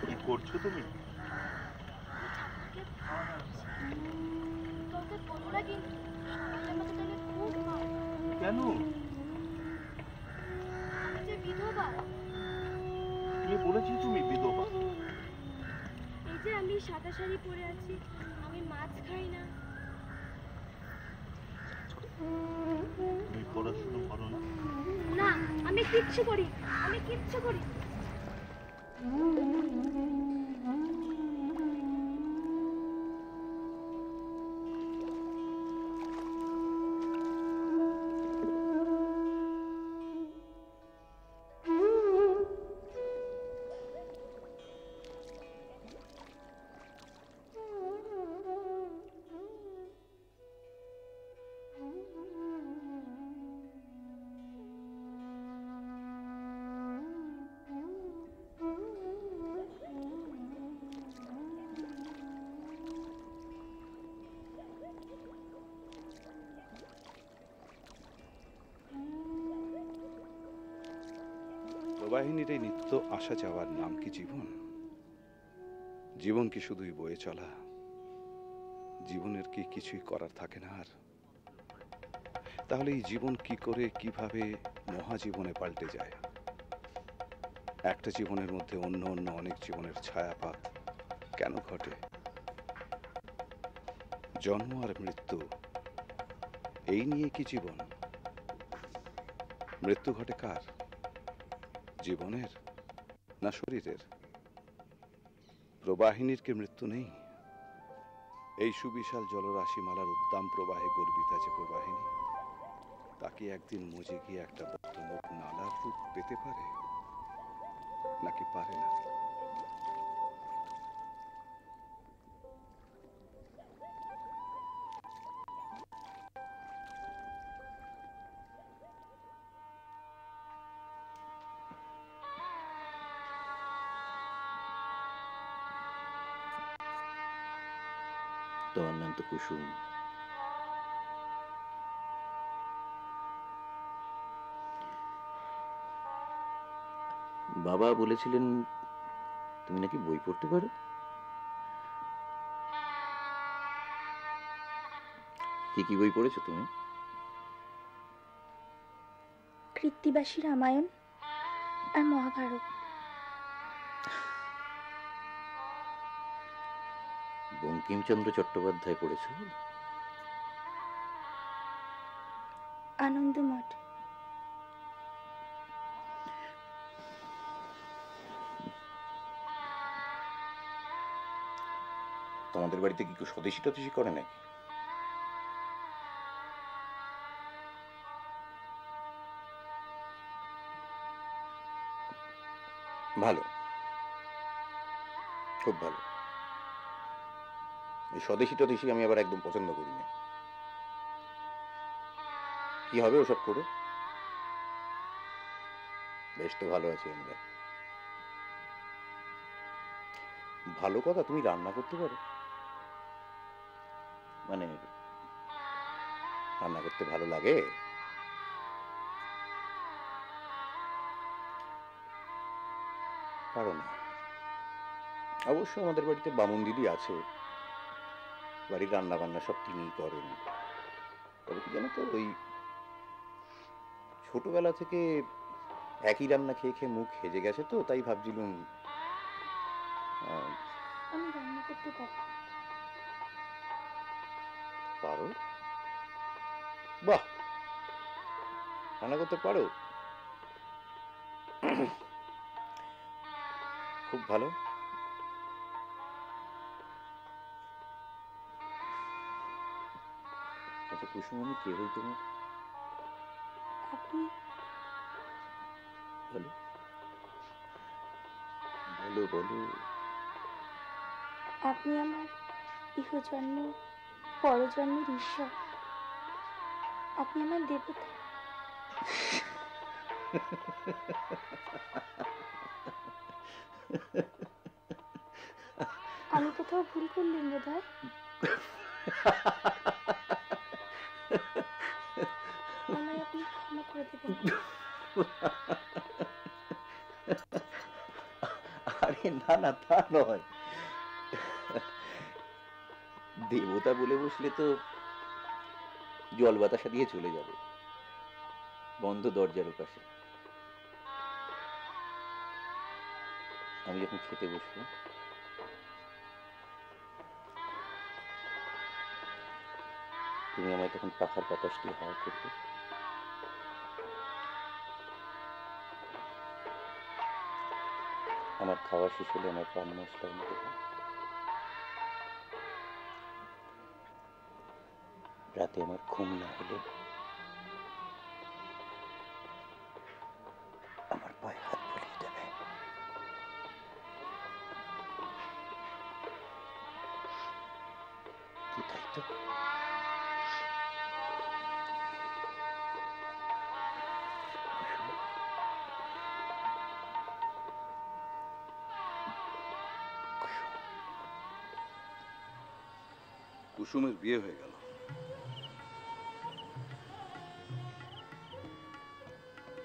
কি করছো তুমি? কেন? তুমি বলেছি তুমি বিধবা। এই যে আমি সাদা শাড়ি পরে আছি, আমি মাছ খাই না। তুমি পড়াশোনা করো না? না, আমি কিচ্ছু করি, আমি কিচ্ছু করি। প্রবাহিনীর এই নিত্য আসা যাওয়ার নাম কি জীবন? জীবন কি শুধুই বয়ে চলা? জীবনের কি কিছুই করার থাকে না আর? তাহলে এই জীবন কি করে কিভাবে মহাজীবনে পাল্টে যায়? একটা জীবনের মধ্যে অন্য অন্য অনেক জীবনের ছায়াপাত কেন ঘটে? জন্ম আর মৃত্যু, এই নিয়ে কি জীবন? মৃত্যু ঘটে কার? জীবনের না শরীরের? প্রবাহিনীর কি মৃত্যু নেই? এই সুবিশাল জলরাশিমালার উদ্দাম প্রবাহে গর্বিতা যে প্রবাহিনী, তাকে একদিন মজে গিয়ে একটা বদ্ধমুখ নালার রূপ পেতে পারে নাকি পারে না? তোমার নাম তো কুসুম। বাবা বলেছিলেন তুমি নাকি বই পড়তে পারো। কি কি বই পড়েছো তুমি? কৃত্তিবাসী রামায়ণ আর মহাভারত। বঙ্কিমচন্দ্র চট্টোপাধ্যায় পড়েছো? আনন্দমঠ। তোমাদের বাড়িতে কি কেউ স্বদেশী টদেশী করে নাকি? ভালো, খুব ভালো। এই স্বদেশী টদেশী আমি আবার একদম পছন্দ করি না। কি হবে ওসব করে? বেশ তো ভালো আছি আমরা। ভালো কথা, তুমি রান্না করতে পারো? মানে রান্না করতে ভালো লাগে? পারো না? অবশ্য আমাদের বাড়িতে বামুন দিদি আছে, বাড়ির রান্না বান্না সব তিনিই করেন। তবে কি জানো তো, ওই ছোটবেলা থেকে একই রান্না খেয়ে খেয়ে মুখ হেজে গেছে, তো তাই ভাবছিলাম আমি রান্না করতে পারি। পারো? বাহ, রান্না করতে পারো, খুব ভালো। আচ্ছা কুসুম, আমি কে হই তোমার? আপনি বলো বলো বলো। আপনি আমার ইহজন্ম পরজন্মের ঈশ্বর। আপনি আমার দেবতা। আমি কোথাও ভুল করলাম বোধহয়। আমায় আপনি ক্ষমা করে দেবেন। আরে না না, তা নয়। দেবতা বলে বসলে তো জল বাতাসা দিয়ে চলে যাবে বন্ধ দরজার পাশে। আমি যখন খেতে বসবো তুমি আমায় তখন পাখার বাতাস দিয়ে হাওয়া করবে। আমার খাওয়া শেষ হলে আমার পান মশলা এনে দেবে। রাতে আমার ঘুম না হলে আমার পায়ে হাত বুলিয়ে দেবে। কি তাই তো? কুসুমের বিয়ে হয়ে গেল।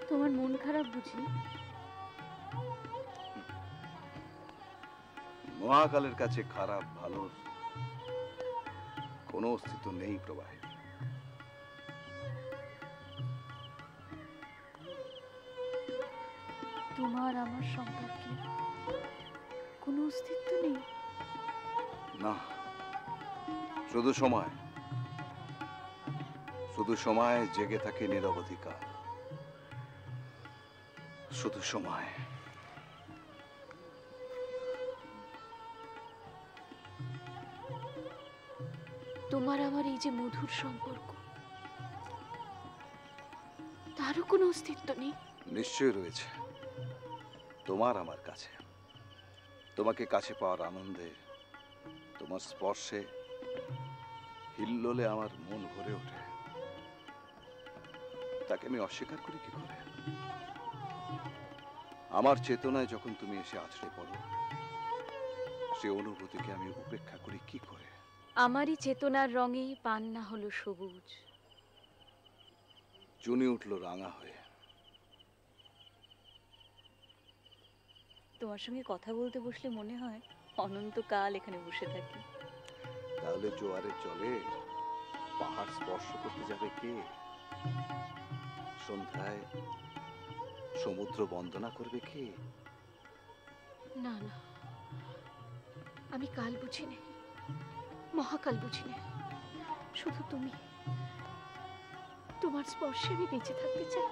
তোমার মন খারাপ বুঝি? মহাকালের কাছে খারাপ ভালোর কোনো অস্তিত্ব নেই প্রবাহে। তোমার আমার সম্পর্কে কোনো অস্তিত্ব নেই? না, শুধু সময়, শুধু সময় জেগে থাকে নিরবধিকার, শুধু সময়। তোমার আমার এই যে মধুর সম্পর্ক, তারও কোনো অস্তিত্ব নেই? নিশ্চয় রয়েছে, তোমার আমার কাছে। তোমাকে কাছে পাওয়ার আনন্দে, তোমার স্পর্শে হিল্লোলে আমার মন ভরে ওঠে। তাকে আমি অস্বীকার করি কি করে? আমার চেতনায় যখন তুমি এসে আছড়ে পড়ো, সে অনুভূতিকে আমি উপেক্ষা করি কি করে? আমারই চেতনার রঙেই পান্না হলো সবুজ। চুনি উঠলো রাঙা হয়ে। তোমার সঙ্গে কথা বলতে বসলে মনে হয় অনন্তকাল এখানে বসে থাকি। তাহলে জোয়ারের জলে পাহাড় স্পর্শ করতে যাবে কে? সন্ধ্যায় সমুদ্র বন্দনা করবে কে? না না, আমি কাল বুঝি নে, মহাকাল বুঝি নে। শুধু তুমি, তোমার স্পর্শে আমি বেঁচে থাকতে চাই।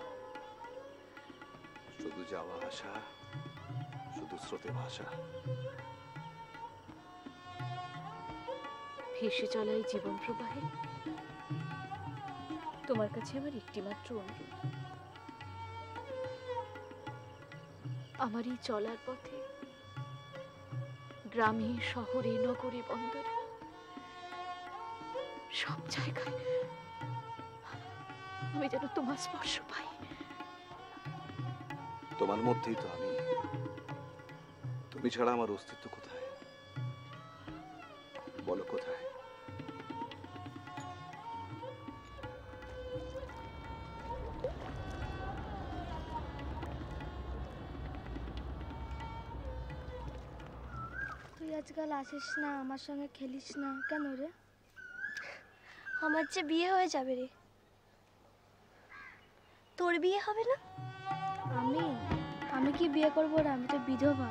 শুধু যাওয়া আসা, শুধু স্রোতে ভাষা। ভেসে চলাই জীবন প্রবাহে তোমার কাছে আমার একটি মাত্র অনুরোধ, আমার এই চলার পথে গ্রামে শহরে নগরে বন্দরে সব জায়গায় আমি যেন তোমার স্পর্শ পাই। তোমার মধ্যেই তো আমি। তুমি ছাড়া আমার অস্তিত্ব কোথায়? বলো কোথায়? তুই আজকাল আসিস না, আমার সঙ্গে খেলিস না কেন রে? আমার যে বিয়ে হয়ে যাবে রে। তোর বিয়ে হবে না? আমি কি বিয়ে করবো রে? আমি তো বিধবা।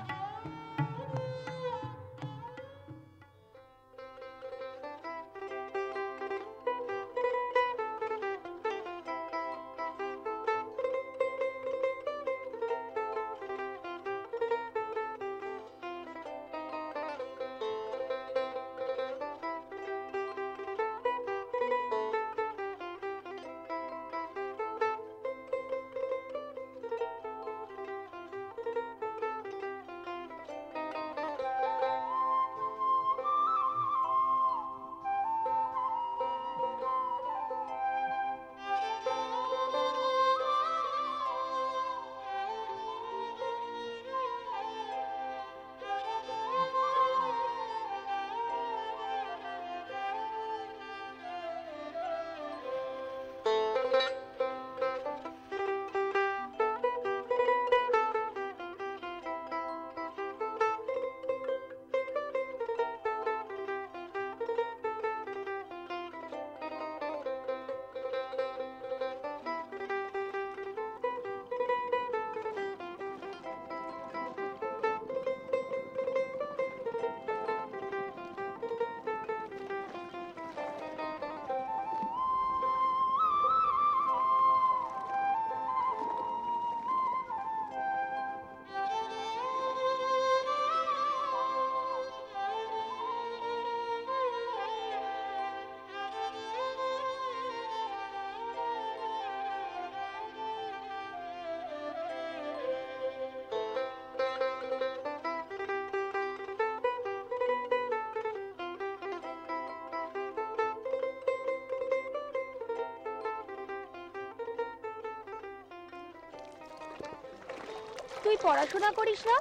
তুই পড়াশোনা করিস না?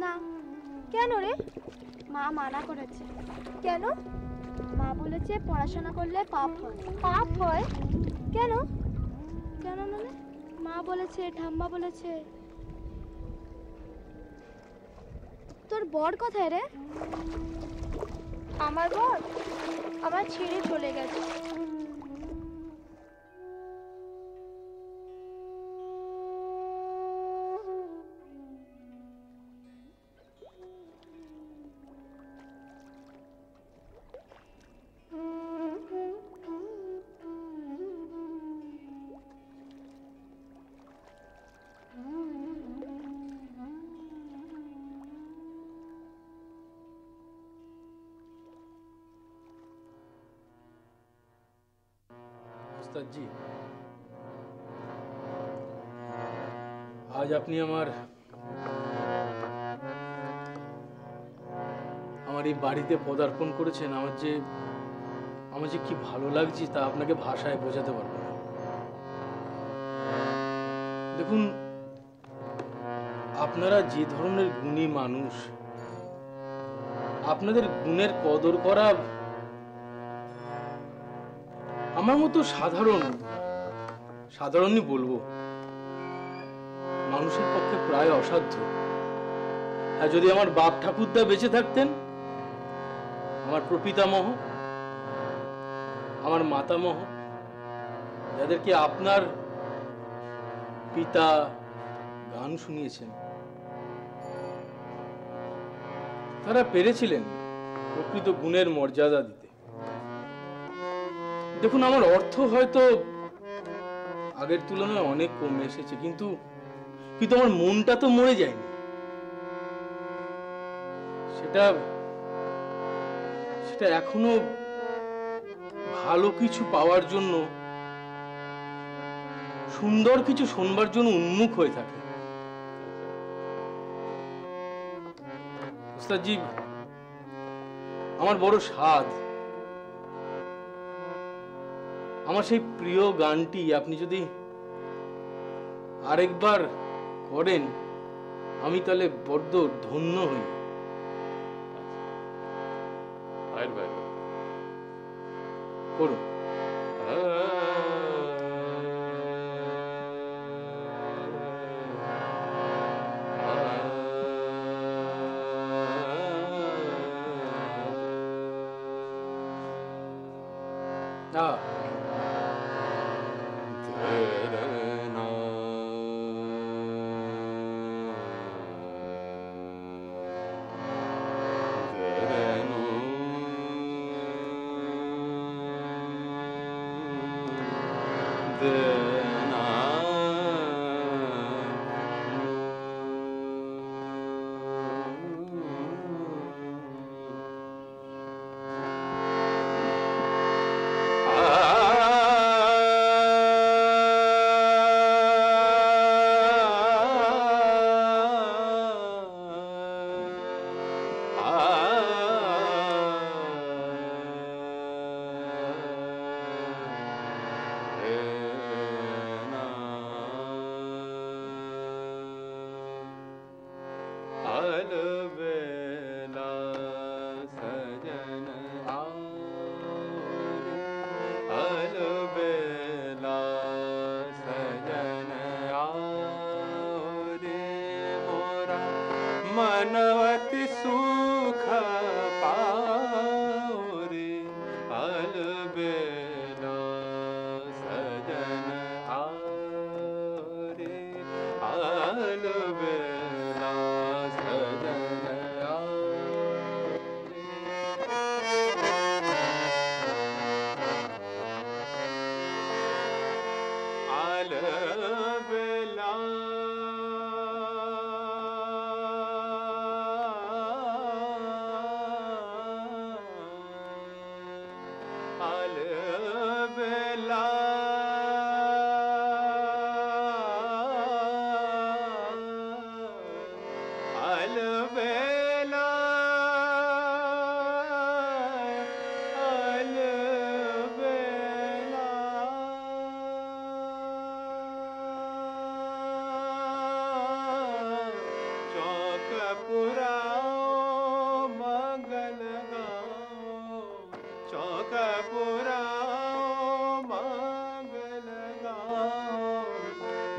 না। কেন রে? মা মানা করেছে। কেন? মা বলেছে পড়াশোনা করলে পাপ হয়। পাপ হয়? কেন? কেন মানে? মা বলেছে, ঠাম্মা বলেছে। তোর বর কোথায় রে? আমার বর আমার ছেড়ে চলে গেছে। ওস্তাদজি, আজ আপনি আমার এই বাড়িতে পদার্পণ করেছেন। আমার যে কি ভালো লাগছে তা আপনাকে ভাষায় বোঝাতে পারবো না। দেখুন, আপনারা যে ধরনের গুণী মানুষ, আপনাদের গুণের কদর করা আমার মতো সাধারণই বলবো, মানুষের পক্ষে প্রায় অসাধ্য। আর যদি আমার বাপ ঠাকুরদা বেঁচে থাকতেন, আমার প্রপিতামহ, আমার মাতামহ, যাদেরকে আপনার পিতা গান শুনিয়েছেন, তারা পেরেছিলেন প্রকৃত গুণের মর্যাদা দিতে। দেখুন, আমার অর্থ হয়তো আগের তুলনায় অনেক কমে এসেছে, কিন্তু আমার মনটা তো মরে যায়নি। সেটা এখনো ভালো কিছু পাওয়ার জন্য, সুন্দর কিছু শোনবার জন্য উন্মুখ হয়ে থাকে। ওস্তাদজি, আমার বড় স্বাদ আমার সেই প্রিয় গানটি আপনি যদি আরেকবার করেন, আমি তাহলে বড্ড ধন্য হই। করুন। मनवति सुख पाओ रे, अलबेला सजन आओ रे, अलबेला सजन आओ रे, अलबेला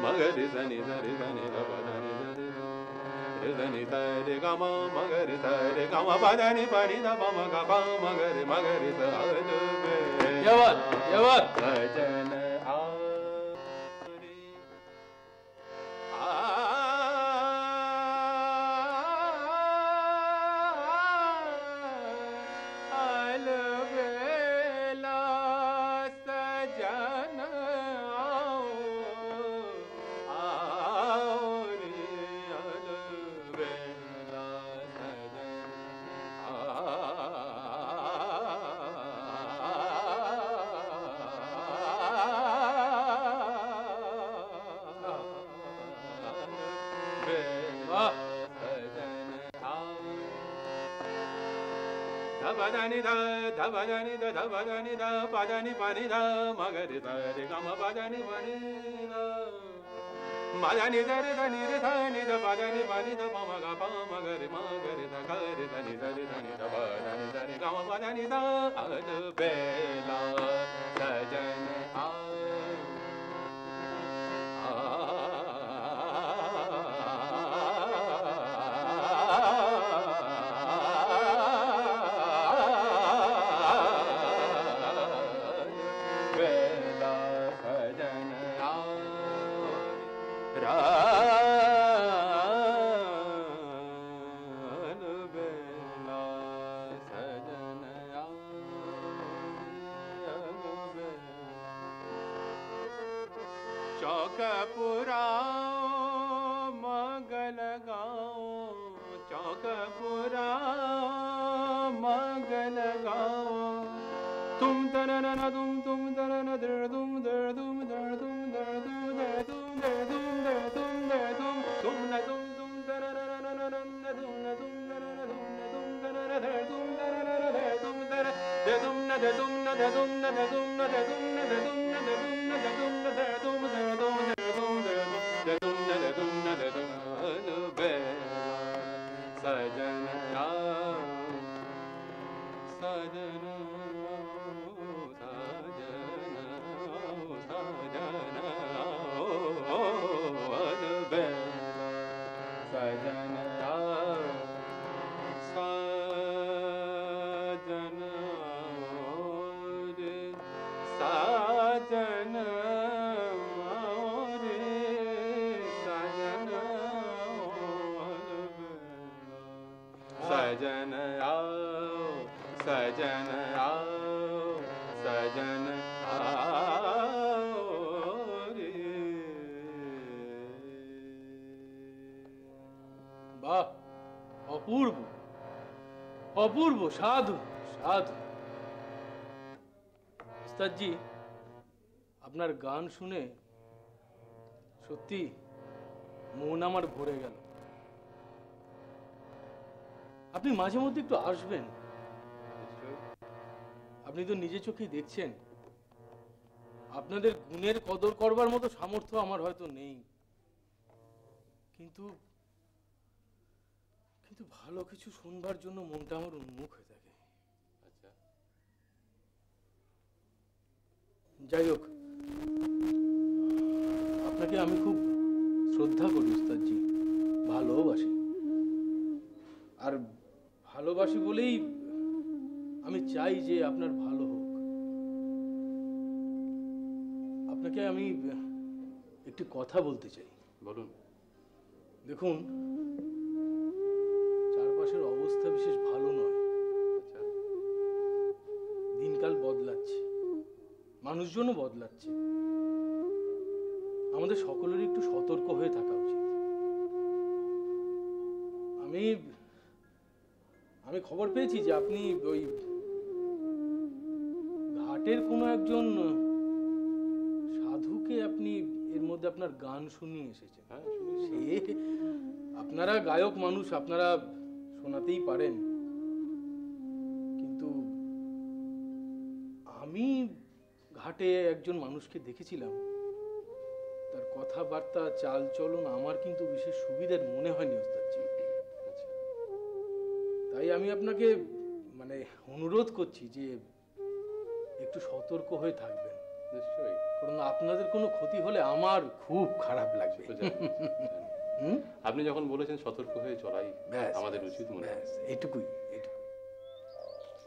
मगरि धनि धरि धनि धनि धरि धनि धरि गम मगरि धरि गम पधनि पनि ध म ग प मगरि मगरि ध अलबे यावत सजन धबधनि ध धबधनि ध धबधनि ध पधनि पनि ध मगरि धरि गम पधनि पनि ध Madani Dari Dani Dani da Badani Bani da Mamaga Pamagari Magari da Gari Dani Dari Dani da Badani Dani Gama Badani da Bela Sajana चौकपुरा मगल गाओ चौकपुरा मगल गाओ तुम तरना तुम तरना दर तुम दर तुम दर तुम दर तुम दर तुम दर तुम दर तुम दर तुम न तुम तरना न तुम न तुम तरना तुम तरना दर तुम तरना दर तुम दर दे तुम न दे तुम न दे तुम न दे तुम न दे तुम न दे तुम न दे तुम न दे तुम न दे तुम दे तुम सजना सजना सजन आओ सजन आओ सजन आओ रे বাহ, অপূর্ব অপূর্ব, সাধু সাধু। ওস্তাদজি, আপনার গান শুনে সত্যি মন আমার ভরে গেল। আপনি মাঝে মধ্যে একটু আসবেন। আপনি তো নিজে চোখেই দেখছেন, আপনাদের গুণের কদর করবার মতো সামর্থ্য আমার হয়তো নেই, কিন্তু কিন্তু ভালো কিছু শুনবার জন্য মনটা আমার উন্মুখ হয়ে থাকে। আচ্ছা, যাই হোক, আপনাকে আমি খুব শ্রদ্ধা করি ওস্তাদজি, ভালোবাসি। আর ভালোবাসি বলেই আমি চাই যে আপনার ভালো হোক। আপনাকে আমি একটি কথা বলতে চাই। বলুন। দেখুন, চারপাশের অবস্থা বিশেষ ভালো নয়। আচ্ছা, দিনকাল বদলাচ্ছে, মানুষজনও বদলাচ্ছে। আমাদের সকলেরই একটু সতর্ক হয়ে থাকা উচিত। আমি খবর পেয়েছি যে আপনি ওই ঘাটের কোনো একজন সাধুকে আপনি এর মধ্যে আপনার গান শুনিয়ে এসেছেন। হ্যাঁ, সে আপনারা গায়ক মানুষ, আপনারা শোনাতেই পারেন, কিন্তু আমি ঘাটে একজন মানুষকে দেখেছিলাম, তার কথাবার্তা চাল চলন আমার কিন্তু বিশেষ সুবিধার মনে হয়নি ওস্তাদজি। তাই আমি আপনাকে মানে অনুরোধ করছি যে একটু সতর্ক হয়ে থাকবেন। নিশ্চয়ই, কারণ আপনাদের কোনো ক্ষতি হলে আমার খুব খারাপ লাগবে। আপনি যখন বলেছেন সতর্ক হয়ে চলাই আমাদের উচিত মনে হয়। এটুকুই।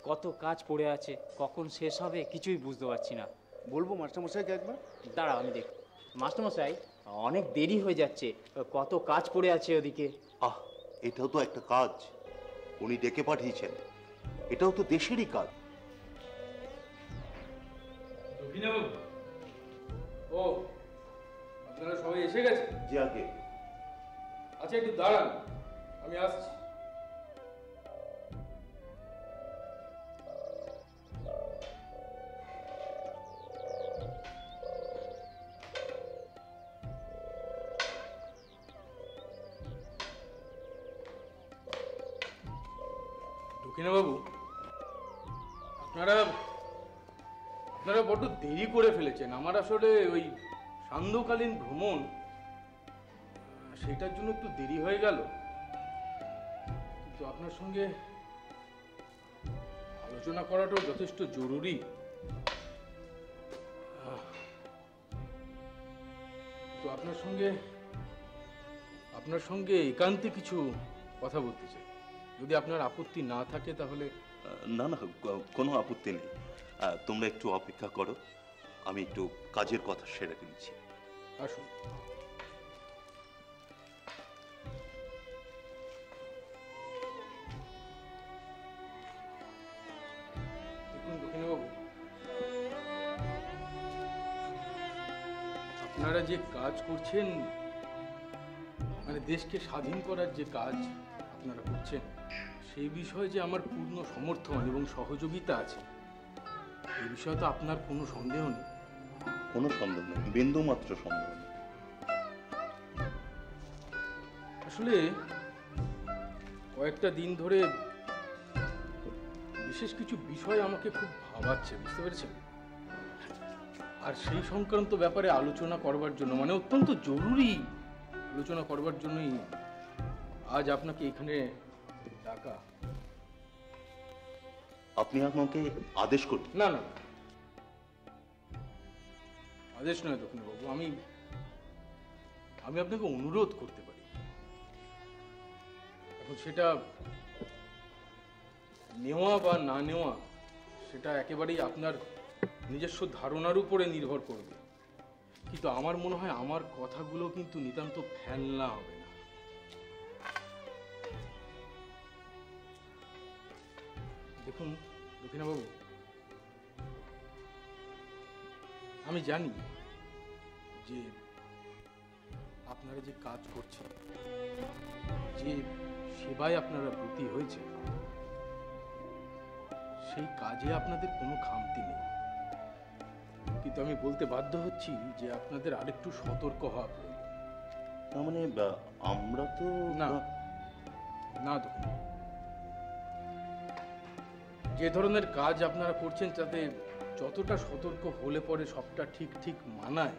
কত কাজ পড়ে আছে, কখন শেষ হবে কিছুই বুঝতে পারছি না। বলবো মাস্টারমশাইকে একবার? দাঁড়াও আমি দেখ। মাস্টারমশাই, অনেক দেরি হয়ে যাচ্ছে, কত কাজ পড়ে আছে ওদিকে। আহ, এটাও তো একটা কাজ, উনি ডেকে পাঠিয়েছেন, এটাও তো দেশেরই কাজ। ও, আপনারা সবাই এসে গেছে? যে আগে। আচ্ছা, একটু দাঁড়ান, আমি আসছি। দক্ষিণাবাবু, আপনারা বড্ড দেরি করে ফেলেছেন। আমার আসলে ওই সান্ধ্যকালীন ভ্রমণ সেটার জন্য একটু দেরি হয়ে গেল, কিন্তু আপনার সঙ্গে আলোচনা করাটাও যথেষ্ট জরুরি। তো আপনার সঙ্গে একান্তে কিছু কথা বলতে চাই, যদি আপনার আপত্তি না থাকে তাহলে। না না, কোনো আপত্তি নেই। তোমরা একটু অপেক্ষা করো, আমি একটু কাজের কথা সেরে নিচ্ছি। আসুন। দেখুন দক্ষিণবাবু, আপনারা যে কাজ করছেন, মানে দেশকে স্বাধীন করার যে কাজ আপনারা করছেন, সেই বিষয়ে যে আমার পূর্ণ সমর্থন এবং সহযোগিতা আছে, এই বিষয়ে তো আপনার কোনো সন্দেহ নেই। কোনো সন্দেহ নেই, বিন্দু মাত্র সন্দেহ নেই। আসলে কয়েকটা দিন ধরে বিশেষ কিছু বিষয় আমাকে খুব ভাবাচ্ছে, বুঝতে পেরেছেন? আর সেই সংক্রান্ত ব্যাপারে আলোচনা করবার জন্য, মানে অত্যন্ত জরুরি আলোচনা করবার জন্যই আজ আপনাকে এখানে ডাকা। আপনি আমাকে আদেশ করুন। না না, আদেশ নয় দক্ষিণবাবু, আমি আপনাকে অনুরোধ করতে পারি। এখন সেটা নেওয়া বা না নেওয়া, সেটা একেবারেই আপনার নিজস্ব ধারণার উপরে নির্ভর করবে, কিন্তু আমার মনে হয় আমার কথাগুলো কিন্তু নিতান্ত ফেলনা হবে না। দেখুন দক্ষিণবাবু, আমি জানি যে আপনারা যে কাজ করছেন, যে সেবায় আপনারা ব্রতী হয়েছে, সেই কাজে আপনাদের কোনো খামতি নেই, কিন্তু আমি বলতে বাধ্য হচ্ছি যে আপনাদের আরেকটু সতর্ক হওয়া প্রয়োজন। তার মানে আমরা তো না না দেখুন, যে ধরনের কাজ আপনারা করছেন তাতে যতটা সতর্ক হলে পরে সবটা ঠিক ঠিক মানায়,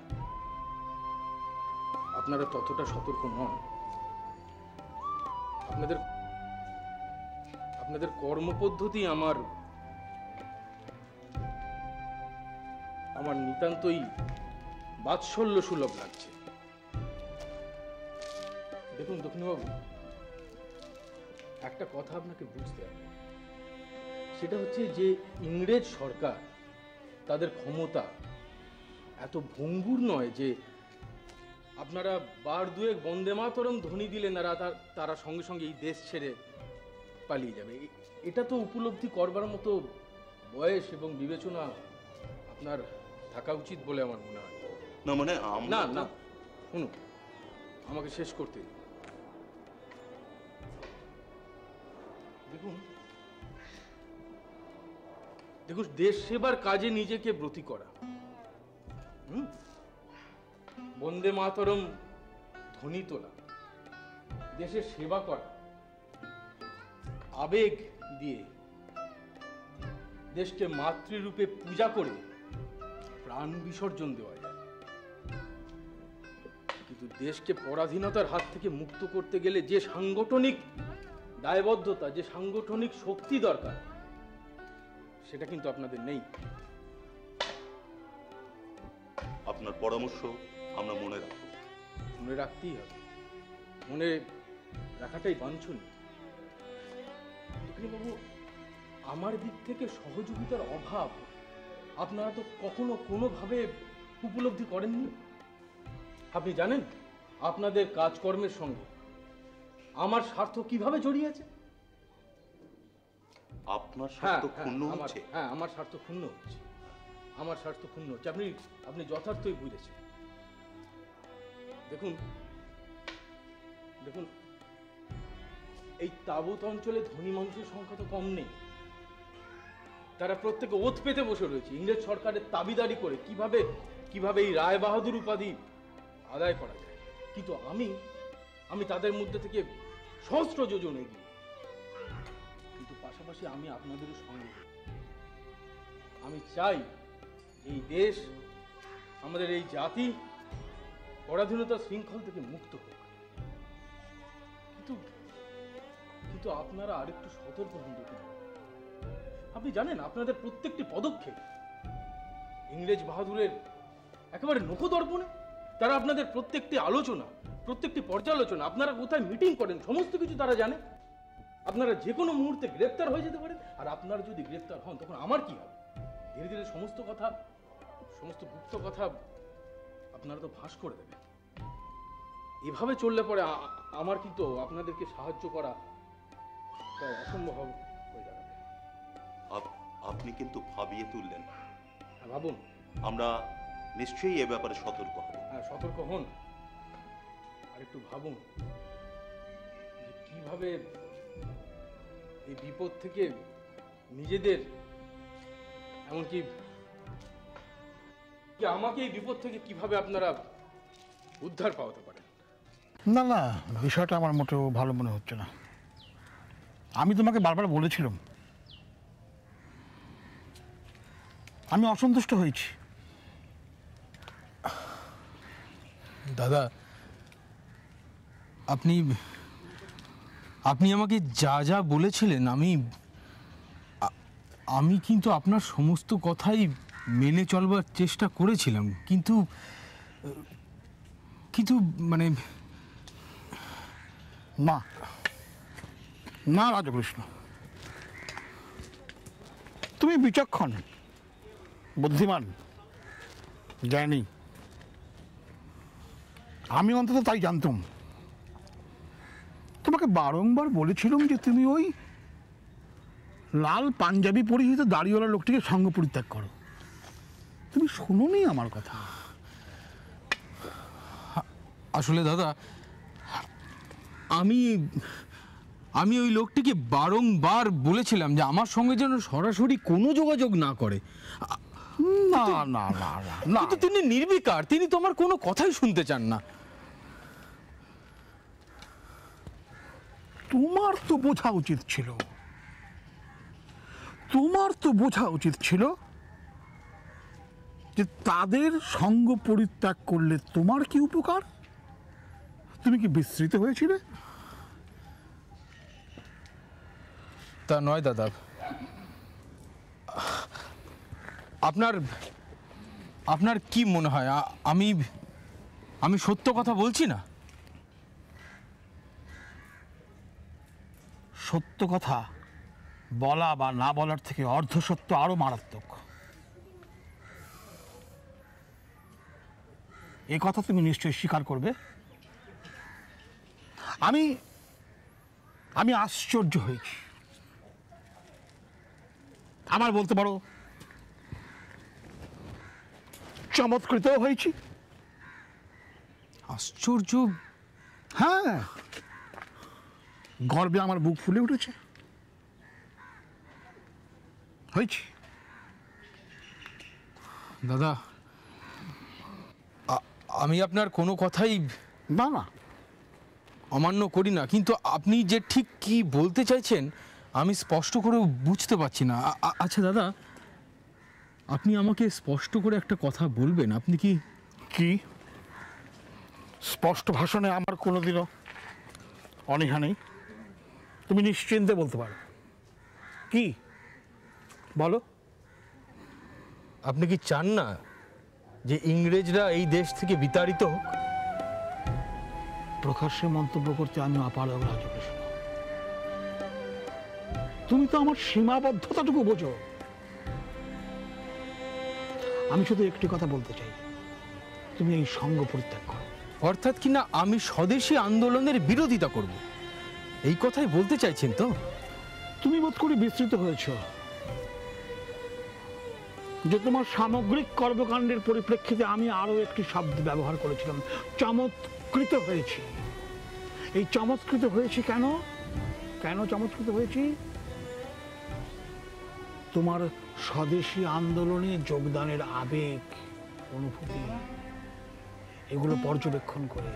আপনারা ততটা সতর্ক নন। আপনাদের কর্মপদ্ধতি আমার নিতান্তই বাৎসল্য সুলভ লাগছে। দেখুন দক্ষিণবাবু, একটা কথা আপনাকে বুঝতে হবে, সেটা হচ্ছে যে ইংরেজ সরকার, তাদের ক্ষমতা এত ভঙ্গুর নয় যে আপনারা বার দুয়েক বন্দে মাতরম ধ্বনি দিলেন আর তারা সঙ্গে সঙ্গে এই দেশ ছেড়ে পালিয়ে যাবে। এটা তো উপলব্ধি করবার মতো বয়স এবং বিবেচনা আপনার থাকা উচিত বলে আমার মনে হয়। না মানে না না, শুনুন, আমাকে শেষ করতে দিন। দেখুন, দেশ সেবার কাজে নিজেকে ব্রতী করা, বন্দে মাতরম ধ্বনি তোলা, দেশের সেবা করা, আবেগ দিয়ে দেশকে মাতৃরূপে পূজা করে প্রাণ বিসর্জন দেওয়া যায়, কিন্তু দেশকে পরাধীনতার হাত থেকে মুক্ত করতে গেলে যে সাংগঠনিক দায়বদ্ধতা, যে সাংগঠনিক শক্তি দরকার, সেটা কিন্তু আপনাদের নেই। আপনার পরামর্শ আমরা মনে রাখবো। মনে রাখতেই হবে, মনে রাখাটাই বাঞ্ছনীয়। বাবু, আমার দিক থেকে সহযোগিতার অভাব আপনারা তো কখনো কোনোভাবে উপলব্ধি করেননি। আপনি জানেন আপনাদের কাজকর্মের সঙ্গে আমার স্বার্থ কিভাবে জড়িয়ে আছে? আপনার স্বার্থ ক্ষুণ্ণ হচ্ছে? হ্যাঁ, আমার স্বার্থ ক্ষুণ্ণ হচ্ছে, আমার স্বার্থ ক্ষুণ্ণ হচ্ছে। আপনি যথার্থই বুঝেছেন। দেখুন, এই তাবুত অঞ্চলে ধনী মানুষের সংখ্যা তো কম নেই। তারা প্রত্যেকে ওত পেতে বসে রয়েছে ইংরেজ সরকারের দাবিদারি করে কিভাবে এই রায় বাহাদুর উপাধি আদায় করা যায়। কিন্তু আমি তাদের মধ্যে থেকে সহস্র যোজন এগিয়ে, কিন্তু পাশাপাশি আমি আপনাদেরও সঙ্গে। আমি চাই এই দেশ, আমাদের এই জাতি পরাধীনতার শৃঙ্খল থেকে মুক্ত হোক। কিন্তু কিন্তু আপনারা আরেকটু সতর্ক হন দেখুন। আপনি জানেন আপনাদের প্রত্যেকটি পদক্ষেপ ইংরেজ বাহাদুরের একেবারে নখদর্পণে। তারা আপনাদের প্রত্যেকটি আলোচনা, প্রত্যেকটি পর্যালোচনা, আপনারা কোথায় মিটিং করেন সমস্ত কিছু তারা জানে। আপনারা যে কোনো মুহূর্তে গ্রেপ্তার হয়ে যেতে পারেন। আর আপনারা যদি গ্রেপ্তার হন তখন আমার কি হবে? ধীরে ধীরে সমস্ত কথা, সমস্ত গুপ্ত কথা আপনারা তো ফাঁস করে দেবেন। এভাবে চললে পরে আমার কিন্তু আপনাদেরকে সাহায্য করা প্রায় অসম্ভব হয়ে যাবে। আপনি কিন্তু ভাবিয়ে তুললেন। ভাবুন। আমরা নিশ্চয়ই এ ব্যাপারে সতর্ক হব। হ্যাঁ, সতর্ক হন। আর একটু ভাবুন যে কিভাবে এই বিপদ থেকে নিজেদের, এমনকি আমাকে এই বিপদ থেকে কিভাবে আপনারা উদ্ধার পাওয়াতে পারেন। না না, বিষয়টা আমার মোটেও ভালো মনে হচ্ছে না। আমি তোমাকে বারবার বলেছিলাম, আমি অসন্তুষ্ট হয়েছি। দাদা, আপনি আপনি আমাকে যা যা বলেছিলেন আমি কিন্তু আপনার সমস্ত কথাই মেনে চলবার চেষ্টা করেছিলাম, কিন্তু কিন্তু মানে না না রাজকৃষ্ণ, তুমি বিচক্ষণ, বুদ্ধিমান, জ্ঞানী। আমি অন্তত তাই জানতাম। তোমাকে বারংবার বলেছিলাম যে তুমি ওই লাল পাঞ্জাবি পরিহিত দাড়িওয়ালা লোকটিকে সঙ্গ পরিত্যাগ করো। তুমি শোনোনি আমার কথা। আসলে দাদা, আমি আমি ওই লোকটিকে বারংবার বলেছিলাম যে আমার সঙ্গে যেন সরাসরি কোনো যোগাযোগ না করে। না না না না, কিন্তু তিনি নির্বিকার, তিনি তো আমার কোনো কথাই শুনতে চান না। তোমার তো বোঝা উচিত ছিল, তোমার তো বোঝা উচিত ছিল যে তাদের সঙ্গ পরিত্যাগ করলে তোমার কি উপকার। তুমি কি বিস্মৃত হয়েছিলে? তা নয় দাদা, আপনার আপনার কি মনে হয় আমি আমি সত্য কথা বলছি না? সত্য কথা বলা বা না বলার থেকে অর্ধসত্য আরো মারাত্মক। এ কথা তুমি নিশ্চয়ই স্বীকার করবে। আমি আমি আশ্চর্য হয়েছি, আমার বলতে পারো চমৎকৃত হয়েছি। আশ্চর্য? হ্যাঁ, গর্বে আমার বুক ফুলে উঠেছে। হয়েছি দাদা, আমি আপনার কোনো কথাই না না অমান্য করি না, কিন্তু আপনি যে ঠিক কি বলতে চাইছেন আমি স্পষ্ট করে বুঝতে পারছি না। আচ্ছা দাদা, আপনি আমাকে স্পষ্ট করে একটা কথা বলবেন? আপনি কি কি স্পষ্ট ভাষণে আমার কোনোদিনও অনীহা নেই, তুমি নিশ্চিন্তে বলতে পারো। কি বলো? আপনি কি চান না যে ইংরেজরা এই দেশ থেকে বিতাড়িত হোক? প্রকাশ্যে মন্তব্য করতে আমি অপারগ রাজকৃষ্ণ। তুমি তো আমার সীমাবদ্ধতাটুকু বোঝো। আমি শুধু একটি কথা বলতে চাই, তুমি এই সঙ্গ পরিত্যাগ করো। অর্থাৎ কিনা আমি স্বদেশী আন্দোলনের বিরোধিতা করব, এই কথাই বলতে চাইছেন তো? তুমি বোধ করি বিস্তৃত হয়েছ যে তোমার সামগ্রিক কর্মকাণ্ডের পরিপ্রেক্ষিতে আমি আরো একটি শব্দ ব্যবহার করেছিলাম, চমৎকৃত হয়েছি। এই চমৎকৃত হয়েছি কেন? কেন চমৎকৃত হয়েছি? তোমার স্বদেশী আন্দোলনে যোগদানের আবেগ, অনুভূতি, এগুলো পর্যবেক্ষণ করে,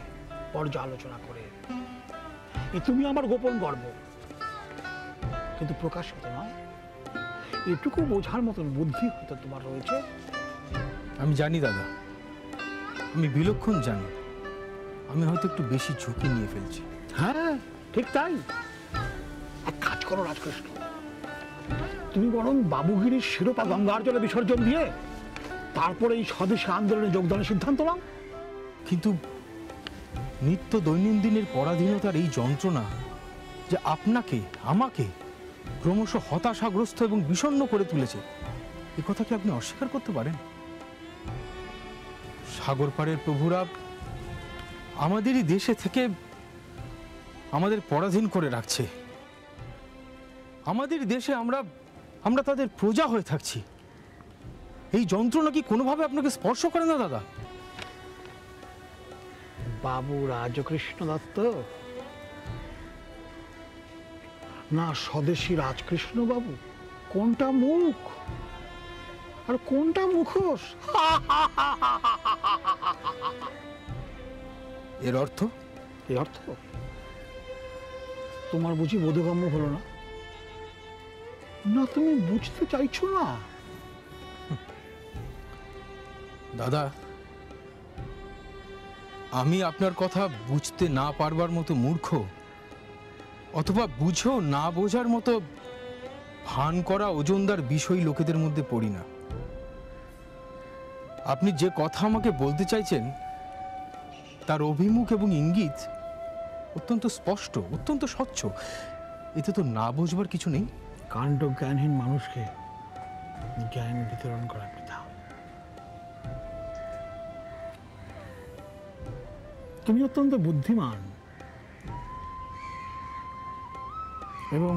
পর্যালোচনা করে। তুমি আমার গোপন গর্ব, কিন্তু প্রকাশিত নয়। এটুকু বোঝার মতন বুদ্ধি হয়তো তোমার রয়েছে। আমি জানি দাদা, আমি বিলক্ষণ জানি আমি হয়তো একটু বেশি ঝুঁকি নিয়ে ফেলছি। হ্যাঁ ঠিক তাই। এক কাজ করো রাজকৃষ্ণ, তুমি বরং বাবুগিরির শিরোপা গঙ্গার জলে বিসর্জন দিয়ে তারপরে এই স্বদেশী আন্দোলনে যোগদানের সিদ্ধান্ত নাও। কিন্তু নিত্য দৈনন্দিনের পরাধীনতার এই যন্ত্রণা যে আপনাকে আমাকে ক্রমশ হতাশাগ্রস্ত এবং বিষণ্ণ করে তুলেছে, এ কথা কি আপনি অস্বীকার করতে পারেন? সাগর পাড়ের প্রভুরা আমাদেরই দেশে থেকে আমাদের পরাধীন করে রাখছে। আমাদের দেশে আমরা তাদের প্রজা হয়ে থাকছি। এই যন্ত্রণা কি কোনোভাবে আপনাকে স্পর্শ করে না দাদা? বাবু রাজকৃষ্ণ দত্ত না স্বদেশী রাজকৃষ্ণ বাবু? কোনটা মুখ আর কোনটা মুখোশ? এর অর্থ? এর অর্থ তোমার বুঝি বোধগম্য হলো না? না তুমি বুঝতে চাইছো না? দাদা, আমি আপনার কথা বুঝতে না পারবার মতো মূর্খ, অথবা বুঝেও না বোঝার মতো ভান করা ওজনদার বিষয় লোকেদের মধ্যে পড়ি না। আপনি যে কথা আমাকে বলতে চাইছেন তার অভিমুখ এবং ইঙ্গিত অত্যন্ত স্পষ্ট, অত্যন্ত স্বচ্ছ। এতে তো না বুঝবার কিছু নেই। কাণ্ড জ্ঞানহীন মানুষকে জ্ঞান বিতরণ করা বৃথা। তুমি অত্যন্ত বুদ্ধিমান এবং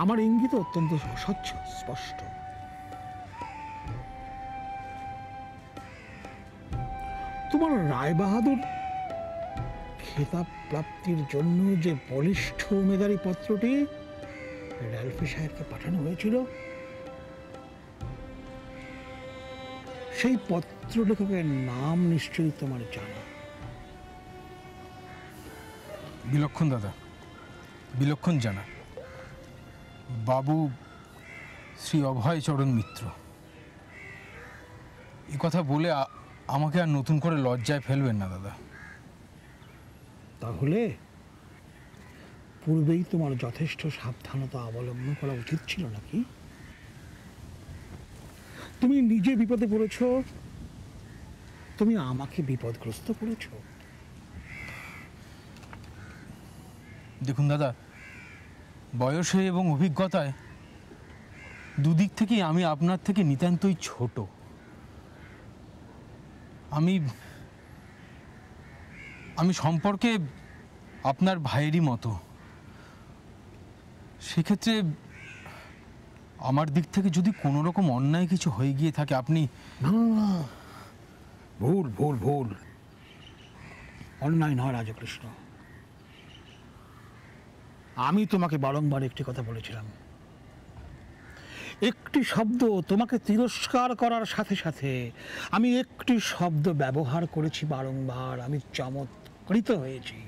আমার ইঙ্গিত অত্যন্ত স্বচ্ছ, স্পষ্ট। তোমার রায়বাহাদুর খেতাব প্রাপ্তির জন্য যে বলিষ্ঠ উমেদারি পত্রটি র্যালফি সাহেবকে পাঠানো হয়েছিল, সেই পত্র লেখকের নাম নিশ্চয়ই তোমার জানা। বিলক্ষণ দাদা, বিলক্ষণ জানা। বাবু শ্রী অভয়চরণ মিত্র। এই কথা বলে আমাকে আর নতুন করে লজ্জায় ফেলবেন না দাদা। তাহলে পূর্বেই তোমার যথেষ্ট সাবধানতা অবলম্বন করা উচিত ছিল নাকি? তুমি নিজে বিপদে পড়েছ, তুমি আমাকে বিপদগ্রস্ত করেছ। দেখুন দাদা, বয়সে এবং অভিজ্ঞতায় দুদিক থেকেই আমি আপনার থেকে নিতান্তই ছোট। আমি সম্পর্কে আপনার ভাইয়েরই মতো। সেক্ষেত্রে আমার দিক থেকে যদি কোনো রকম অন্যায় কিছু হয়ে গিয়ে থাকে, আপনি ভুল ভুল ভুল, অন্যায় নয় রাজকৃষ্ণ। আমি তোমাকে বারংবার একটি কথা বলেছিলাম, একটি শব্দ তোমাকে তিরস্কার করার সাথে সাথে আমি একটি শব্দ ব্যবহার করেছি বারংবার। আমি চমৎকৃত হয়েছি,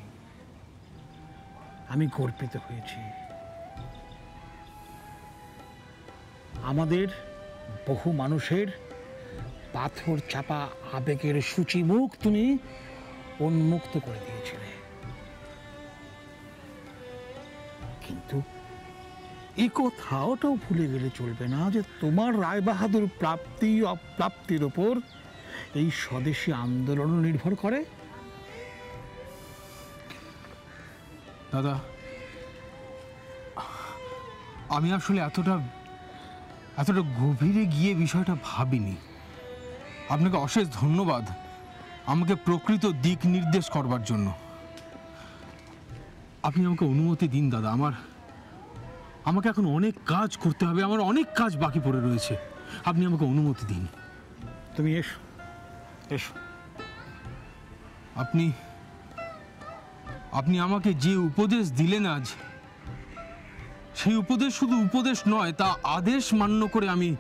আমি গর্বিত হয়েছি। আমাদের বহু মানুষের পাথর চাপা আবেগের সূচি মুখ তুমি উন্মুক্ত করে দিয়েছিলে। কিন্তু এই কথাটাও ভুলে গেলে চলবে না যে তোমার রায়বাহাদুর প্রাপ্তি অপ্রাপ্তির ওপর এই স্বদেশী আন্দোলন নির্ভর করে। দাদা, আমি আসলে এতটা গভীরে গিয়ে বিষয়টা ভাবিনি। আপনাকে অশেষ ধন্যবাদ আমাকে প্রকৃত দিক নির্দেশ করবার জন্য। আপনি আমাকে অনুমতি দিন দাদা। আমাকে এখন অনেক কাজ করতে হবে, আমার অনেক কাজ বাকি পড়ে রয়েছে। আপনি আমাকে অনুমতি দিন। তুমি এসো এসো। আপনি আমাকে যে উপদেশ দিলেন আজ, সেই উপদেশ শুধু উপদেশ নয়, তা আদেশ মান্য করে আমি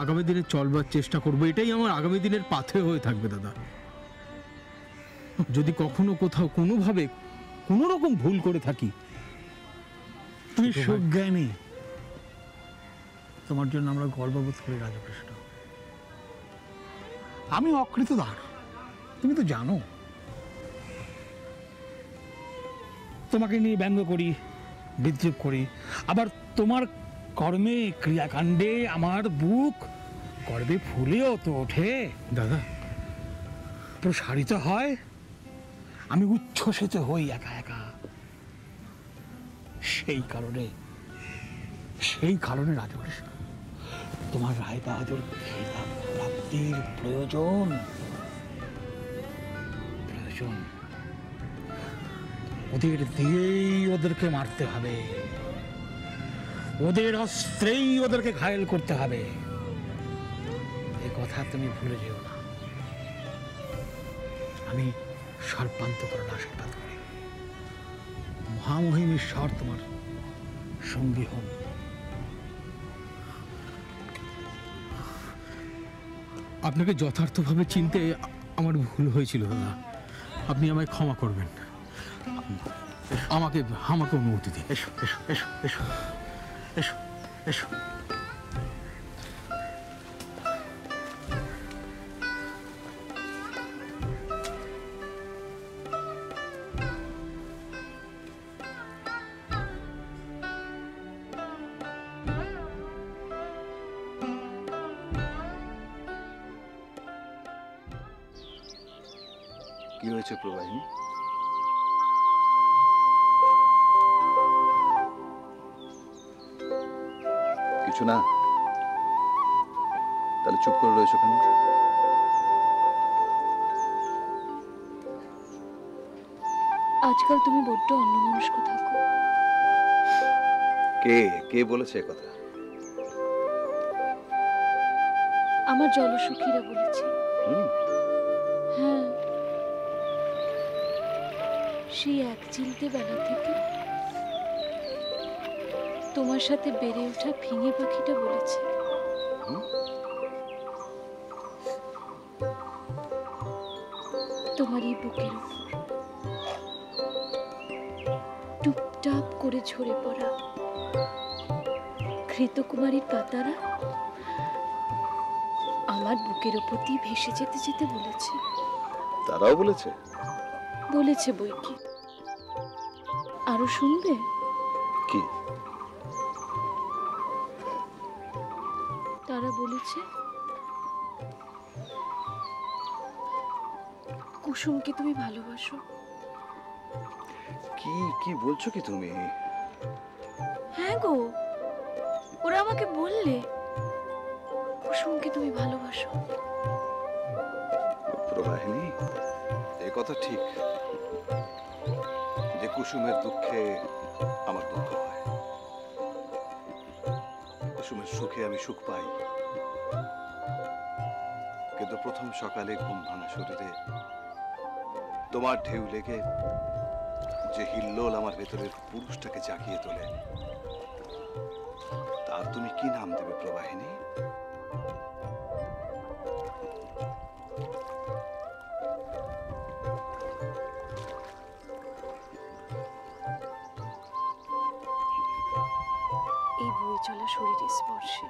আগামী দিনে চলবার চেষ্টা করব। এটাই আমার আগামী দিনের পাথে হয়ে থাকবে দাদা। যদি কখনো কোথাও কোনোভাবে কোনো রকম ভুল করে থাকি, তুমি সুজ্ঞানী, তোমার জন্য আমরা গর্ববোধ করি রাজকৃষ্ণ। আমি অকৃতদার, তুমি তো জানো। তোমাকে নিয়ে ব্যঙ্গ করি, বিদ্রুপ করি, আবার তোমার কর্মে ক্রিয়াকাণ্ডে আমার বুক গর্বে ফুলেও তো ওঠে দাদা, প্রসারিত হয়, আমি উচ্ছ্বসিত হই একা একা। সেই কারণে রাজর্ষি তোমার রায় বাহাদুর খেতাব প্রাপ্তির প্রয়োজন। ওদের দিয়েই ওদেরকে মারতে হবে, ওদের অস্ত্রেই ওদেরকে ঘায়েল করতে হবে, এ কথা তুমি ভুলে যেও না। আমি সর্বান্তকরণ আশীর্বাদ করি, মহামহিম ঈশ্বর তোমার সঙ্গী হন। আপনাকে যথার্থভাবে চিনতে আমার ভুল হয়েছিল দাদা, আপনি আমায় ক্ষমা করবেন। আমাকে অনুমতি দিন। এসো এসো এসো এসো এসো এসো। কি হয়েছে প্রবাহিনী? কিছু না? তাহলে চুপ করে রয়েছো কেন? আজকাল তুমি বড্ড অন্যমনস্ক থাকো। কে বলেছে কথা? আমার জলসখীরা বলেছে। হ্যাঁ, সেই এক চিলতে বেলা থেকে তোমার সাথে বেড়ে ওঠা ফিঙে পাখিটা বলেছে তোমার এই বুকের উপর টুপটাপ করে ঝরে পড়া ঘৃতকুমারীর পাতারা আমার বুকের উপর দিয়ে ভেসে যেতে যেতে বলেছে। তারাও বলেছে? বলেছে বই কি, আরো শুনবে? কি? তারা বলেছে কুসুমকে তুমি ভালোবাসো। কি বলছো কি তুমি? হ্যাঁ গো, ওরা আমাকে বললে কুসুমকে তুমি ভালোবাসো। প্রবাহিনী, এ কথা ঠিক যে কুসুমের দুঃখে আমার দুঃখ হয়, কুসুমের সুখে আমি সুখ পাই। কিন্তু প্রথম সকালে ঘুম ভাঙা শরীরে তোমার ঢেউ লেগে যে হিল্লোল আমার ভেতরের পুরুষটাকে জাগিয়ে তোলে, তার তুমি কি নাম দেবে প্রবাহিনী? এই বয়ে চলা শরীরের স্পর্শে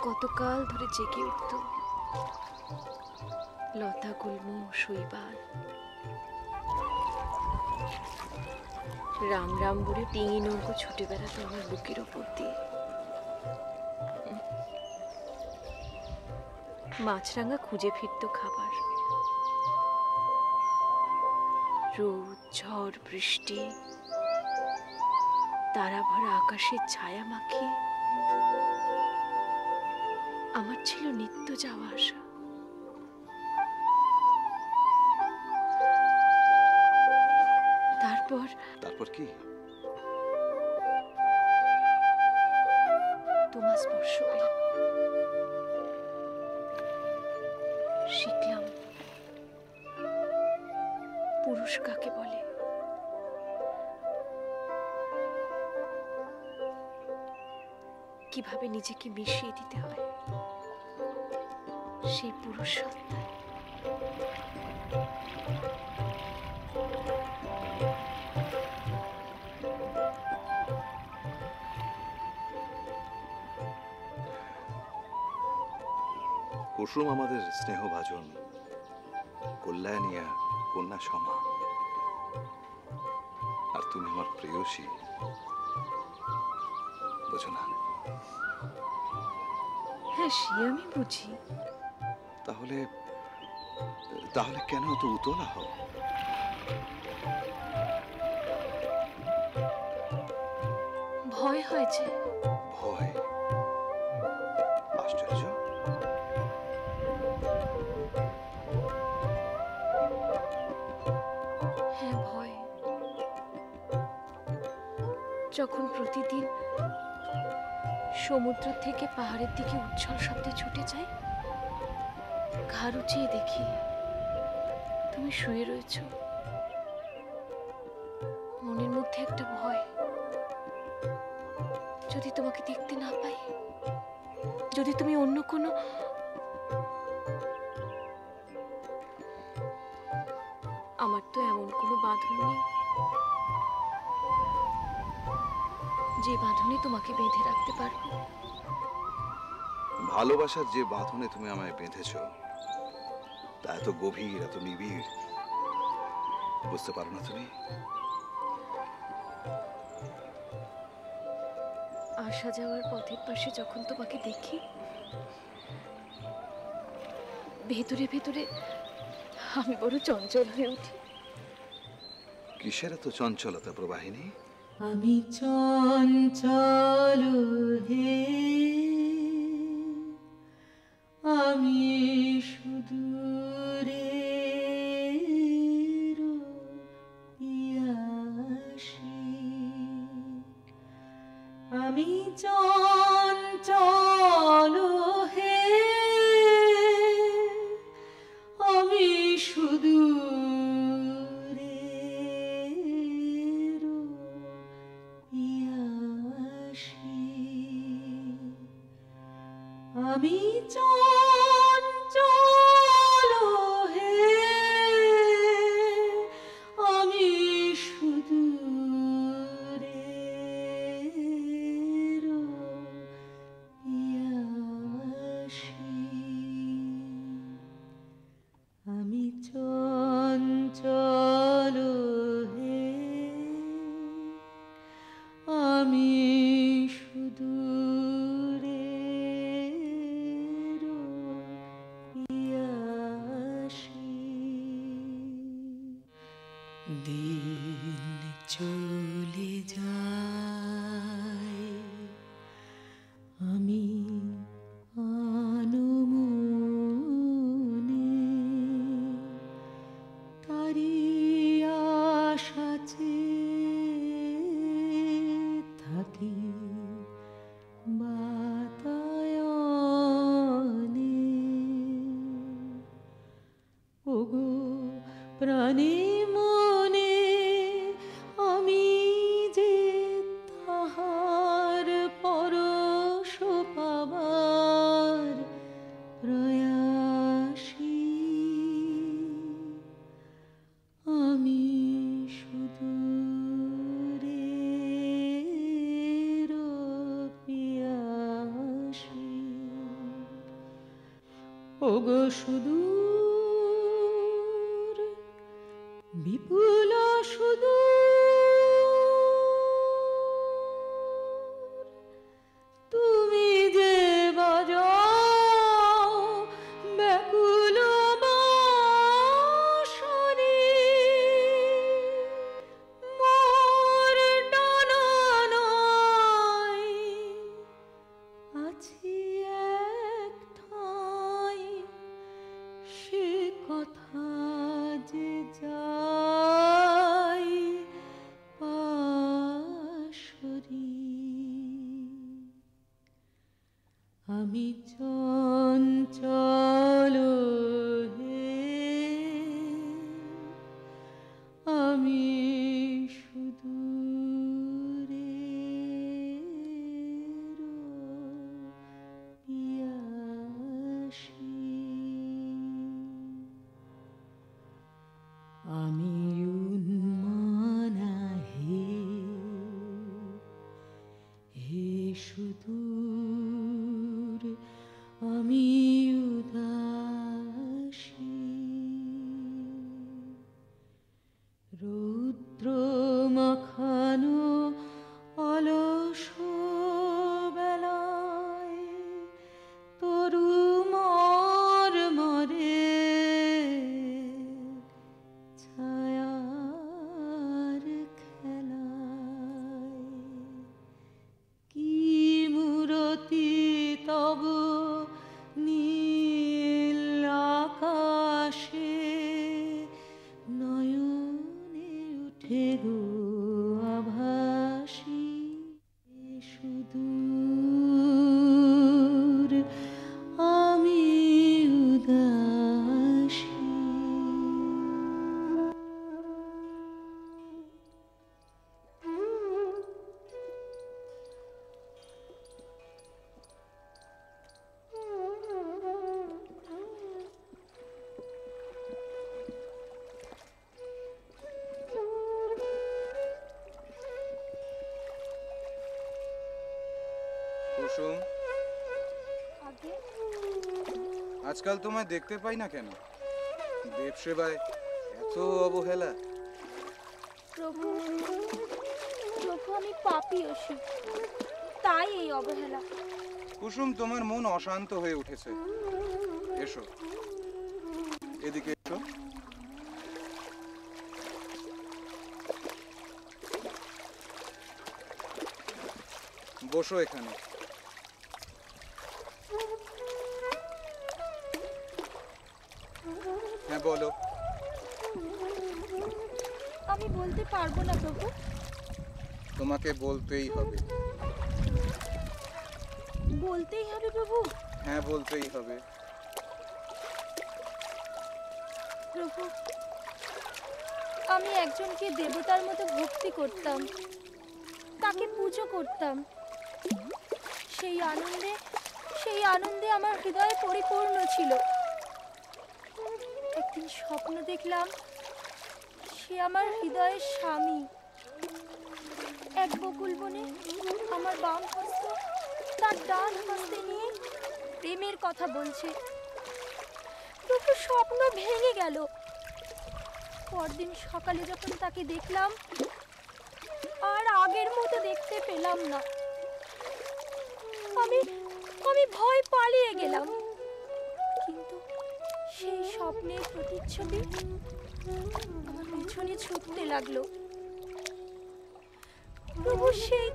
কতকাল ধরে জেগে উঠত লতা গুল্ম শৈবাল, রাম রাম বলে টিঙি নৌকো ছুটে বেড়াতো আমার বুকের ওপর দিয়ে। মাছরাঙা খুঁজে ফিরত খাবার, রোদ ঝড় বৃষ্টি তারা ভরা আকাশের ছায়া মাখিয়ে আমার ছিল নিত্য যাওয়া আসা। তারপর কি? তোমার স্পর্শ পেলাম, শিখলাম পুরুষ কাকে বলে, কিভাবে নিজেকে মিশিয়ে দিতে হয় সেই পুরুষ সত্তায়। কুসুম আমাদের স্নেহভাজন, কল্যাণিয়া কন্যা সমা, আর তুমি আমার প্রেয়সী, বুঝো না? হ্যাঁ, সে আমি বুঝি। তাহলে তাহলে কেন এত উতলা হও? ভয় হয়েছে। ভয়? আশ্চর্য। হ্যাঁ, ভয়। যখন প্রতিদিন সমুদ্র থেকে পাহাড়ের দিকে উচ্ছল শব্দে ছুটে যাই, ঘাড় উঁচিয়ে দেখি তুমি শুয়ে রয়েছ। মনের মধ্যে একটা ভয়, যদি তোমাকে দেখতে না পাই, যদি তুমি অন্য কোনো আমার তো এমন কোনো বাঁধন নেই যে বাঁধনে তোমাকে বেঁধে রাখতে পারবো। ভালোবাসার যে বাঁধনে তুমি আমায় বেঁধেছ তা এত গভীর, এত নিবিড়, বুঝতে পারো না তুমি? আসা যাওয়ার পথের পাশে যখন তোমাকে দেখি, ভেতরে ভেতরে আমি বড় চঞ্চল হয়ে উঠি। কিসের এত চঞ্চলতা প্রবাহিনী? আমি চঞ্চল হে, আমি সুদূরের পিয়াসী, আমি চঞ্চল হে, আমি সুদূরের পিয়াসী, আমি চঞ্চল হে, আমি সুদূরের পিয়াসী, আমি চঞ্চল হে, আমি সুদূরের পিয়াসী। দিন চলে যায়, আমি আনমনে তারি আশা চেয়ে থাকি বাতায়নে। ওগো প্রাণী মনে, আমি যে তাহার পরশ পাবার প্রয়াসী, আমি সুদূরের পিয়াসী, ওগো সুদূর বিপুল সুদূর, তুমি যে বাজাও ব্যাকুল বাঁশরি, মোর ডানায় আছি এক ঠাঁই, সে কথা যে যাই পাশরি, আমি চঞ্চল হে, আমি সুদূরের পিয়াসী, আমি উন্মানা হে, হে সুদূর আমি উদাসী, আজকাল তোমায় দেখতে পাই না কেন? দেব সেবায় এত অবহেলা। প্রভু প্রভু আমি পাপী অসি, তাই এই অবহেলা। কুসুম, তোমার মন অশান্ত হয়ে উঠেছে। এসো, এদিকে এসো। বসো এখানে। হ্যাঁ বলো। আমি বলতে পারবো না প্রভু। তোমাকে বলতেই হবে। বলতেই হবে প্রভু? হ্যাঁ বলতেই হবে। প্রভু, আমি একজনকে দেবতার মতো ভক্তি করতাম, তাকে পুজো করতাম। সেই আনন্দে আমার হৃদয় পরিপূর্ণ ছিল। একদিন স্বপ্ন দেখলাম সে আমার হৃদয়ের স্বামী। এক বকুল বনে আমার বাম হস্ত তার ডান হস্তে নিয়ে প্রেমের কথা বলছে। প্রভু, স্বপ্ন ভেঙে গেল। পরদিন সকালে যখন তাকে দেখলাম, আর আগের মতো দেখতে পেলাম না। আমি ভয় পালিয়ে গেলাম, কিন্তু সেই স্বপ্নের প্রতিচ্ছবি আমার পেছনে ছুটতে লাগলো। প্রভু, সেই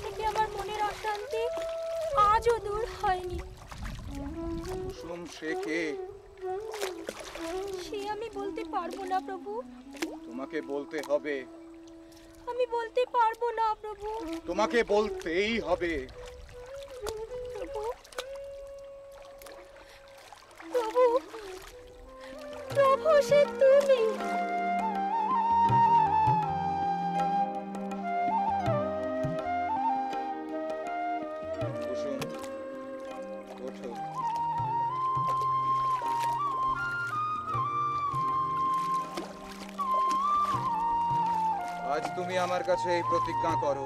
থেকে আমার মনের অশান্তি আজও দূর হয়নি। কুসুম, সে কে? সে আমি বলতে পারবো না প্রভু। তোমাকে বলতে হবে। আমি বলতে পারবো না প্রভু। তোমাকে বলতেই হবে। প্রভু প্রভু প্রভু, সে তুমি। কুসুম, ওঠো। আজ তুমি আমার কাছে এই প্রতিজ্ঞা করো,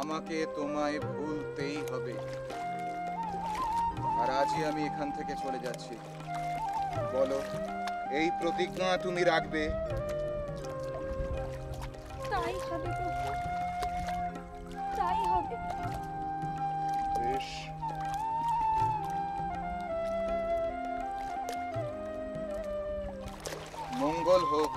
আমাকে তোমায় ভুলতেই হবে। আর আজই আমি এখান থেকে চলে যাচ্ছি। বলো, এই প্রতিজ্ঞা তুমি রাখবে? তাই হবে প্রভু, তাই হবে। বেশ। মঙ্গল হোক।